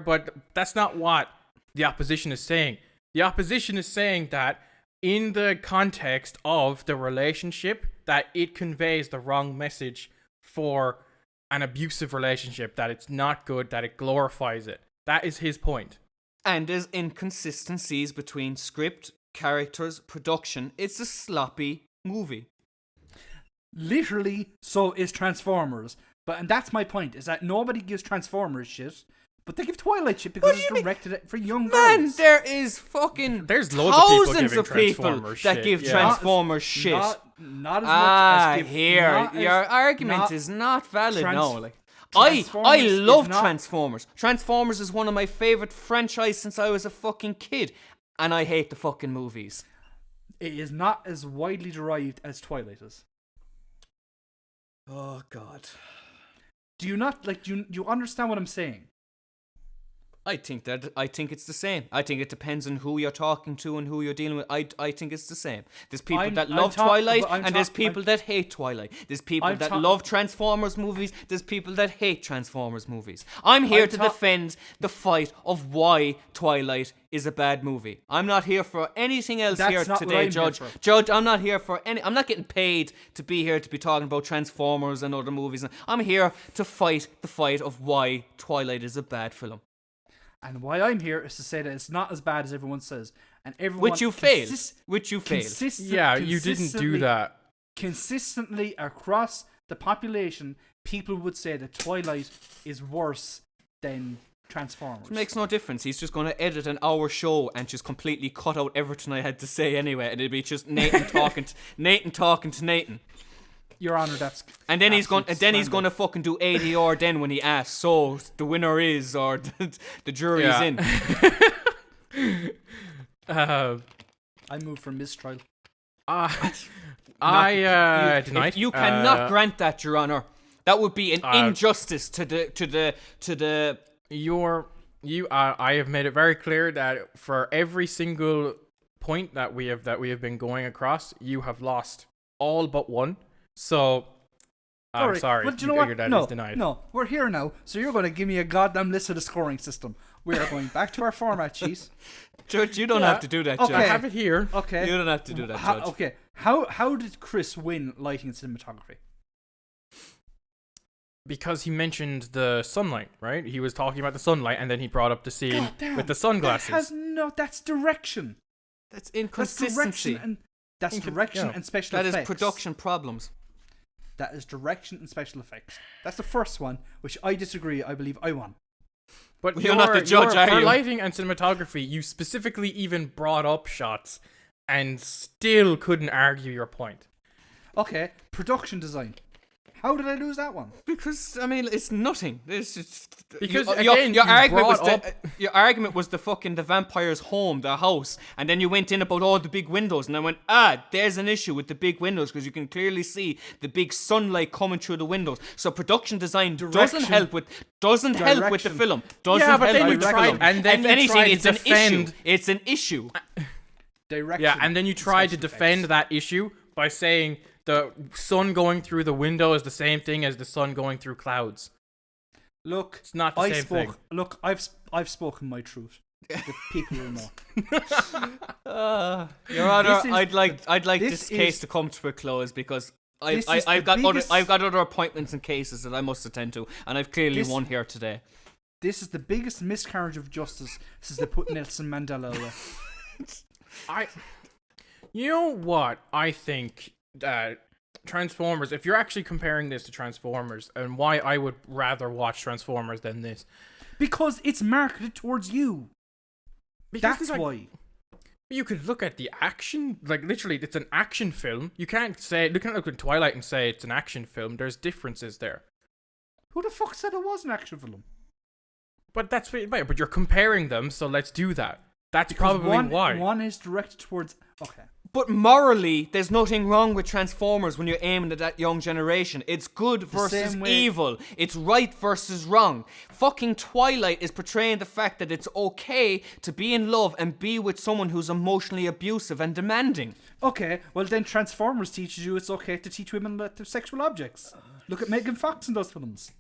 but that's not what the opposition is saying. The opposition is saying that in the context of the relationship, that it conveys the wrong message for an abusive relationship, that it's not good, that it glorifies it. That is his point. And there's inconsistencies between script, characters, production. It's a sloppy movie. Literally, so is Transformers. And that's my point, is that nobody gives Transformers shit, but they give Twilight shit because it's directed for young Man, girls. there is fucking There's loads thousands of people that give shit. Transformers shit. Not as much as give... Here, your argument is not valid. No, I Transformers love is not- Transformers. Transformers is one of my favorite franchise since I was a fucking kid, and I hate the fucking movies. It is not as widely derived as Twilight is. Oh God. Do you not you understand what I'm saying? I think it's the same. I think it depends on who you're talking to and who you're dealing with. I think it's the same. There's people that love Twilight, and there's people that hate Twilight. There's people that love Transformers movies. There's people that hate Transformers movies. I'm here to defend the fight of why Twilight is a bad movie. I'm not here for anything else here today, Judge. Judge, I'm not here for any. I'm not getting paid to be here to be talking about Transformers and other movies. I'm here to fight the fight of why Twilight is a bad film. And why I'm here is to say that it's not as bad as everyone says. And everyone Which you failed. Yeah, you didn't do that. Consistently across the population, people would say that Twilight is worse than Transformers. It makes no difference. He's just going to edit an hour show and just completely cut out everything I had to say anyway. And it'll be just Nathan talking to Nathan. Your Honor, that's and then he's going to fucking do ADR then when he asks. So the winner is, or the jury is in. I move for mistrial. Tonight you cannot grant that, Your Honor. That would be an injustice to the. I have made it very clear that for every single point that we have been going across, you have lost all but one. So I'm Alright, sorry. But you know what? Your dad No, is denied. no, we're here now. So you're going to give me a goddamn list of the scoring system. We are going back to our format sheet. Judge, you don't Yeah. have to do that, Okay. I Judge. have it here. Okay. You don't have to do that, Judge. Okay. How did Chris win lighting and cinematography? Because he mentioned the sunlight, right? He was talking about the sunlight, and then he brought up the scene Goddamn, with the sunglasses. That's direction. That's That's inconsistency. direction and direction yeah. and special That effects. is production problems. That is direction and special effects. That's the first one, which I disagree. I believe I won. But You're not the judge, are for you? lighting and cinematography, you specifically even brought up shots and still couldn't argue your point. Okay, production design. How did I lose that one? Because I mean, it's nothing. It's just Because, your again, your you argument was brought your argument was the fucking the vampire's home, the house, and then you went in about all the big windows, and I went, there's an issue with the big windows because you can clearly see the big sunlight coming through the windows. So production design doesn't Direction. help with the Direction. film. Doesn't Yeah, but help then with you the tried- film. and then if you anything, tried to it's an issue. defend- It's an issue. Direction. Yeah, and then you tried to special defend effects. that issue by saying the sun going through the window is the same thing as the sun going through clouds. Look, It's not the I same spoke. thing. Look, I've spoken my truth. The people will know. Your Honor, This is I'd like this this case is- to come to a close because This is I've the got biggest- I've got other appointments and cases that I must attend to, and I've clearly This- won here today. This is the biggest miscarriage of justice since they put Nelson Mandela away. You know what? I think Transformers, if you're actually comparing this to Transformers, and why I would rather watch Transformers than this. Because it's marketed towards you. Because That's like, why. you could look at the action, like literally, it's an action film. You can't look at Twilight and say it's an action film. There's differences there. Who the fuck said it was an action film? But that's what, but you're comparing them, so let's do that. That's probably why. One is directed towards. Okay. But morally, there's nothing wrong with Transformers when you're aiming at that young generation. It's good versus same way- evil. It's right versus wrong. Fucking Twilight is portraying the fact that it's okay to be in love and be with someone who's emotionally abusive and demanding. Okay, well then Transformers teaches you it's okay to teach women that they're sexual objects. Look at Megan Fox in those films.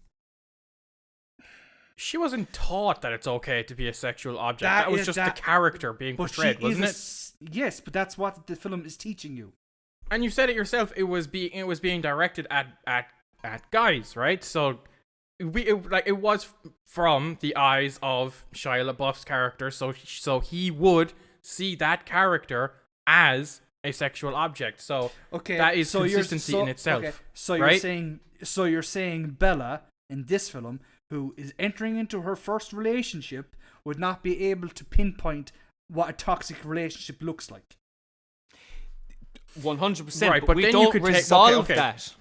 She wasn't taught that it's okay to be a sexual object. That That was is just that- the character being But portrayed, she is wasn't it? Yes, but that's what the film is teaching you. And you said it yourself. It was being directed at guys, right? So it was from the eyes of Shia LaBeouf's character. So he would see that character as a sexual object. So Okay, that is so you're- consistency so- in itself. Okay, so right? you're saying Bella in this film, who is entering into her first relationship, would not be able to pinpoint what a toxic relationship looks like. 100%. Right, but but we then you don't could take- resolve okay. that.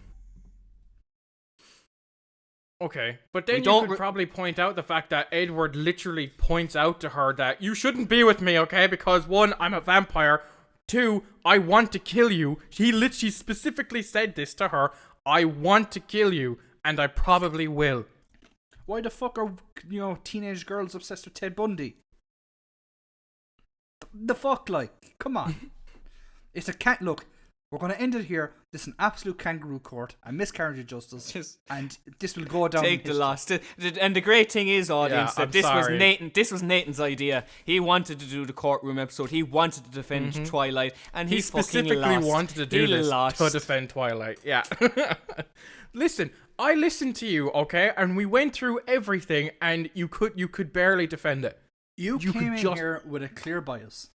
Okay, but then We you don't could re- probably point out the fact that Edward literally points out to her that you shouldn't be with me, okay? Because one, I'm a vampire. Two, I want to kill you. He literally specifically said this to her. I want to kill you, and I probably will. Why the fuck are teenage girls obsessed with Ted Bundy? The fuck, like, come on. It's a cat. Look, we're gonna end it here. This is an absolute kangaroo court, a miscarriage of justice, Just and this will go down. in take the history. loss. And the great thing is, audience, Yeah, that I'm this was sorry. Nathan. This was Nathan's idea. He wanted to do the courtroom episode. He wanted to defend Twilight, and He he fucking specifically lost. wanted to do He this lost. to defend Twilight. Yeah. Listen, I listened to you, okay, and we went through everything, and you could barely defend it. You You came could in just- here with a clear bias.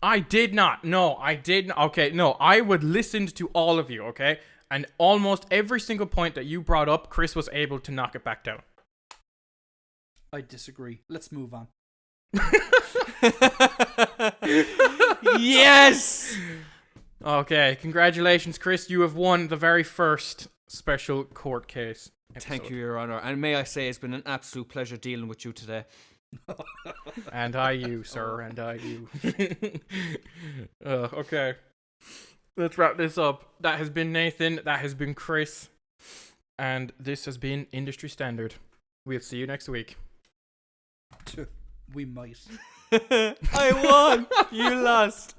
I did not. No, I didn't. Okay, no, I would listen to all of you, okay? And almost every single point that you brought up, Chris was able to knock it back down. I disagree. Let's move on. Yes. Okay, congratulations, Chris. You have won the very first special court case Thank episode. you, Your Honor. And may I say, it's been an absolute pleasure dealing with you today. And I you, sir, and I you. Okay. Let's wrap this up. That has been Nathan. That has been Chris. And this has been Industry Standard. We'll see you next week. We might. I won. You lost.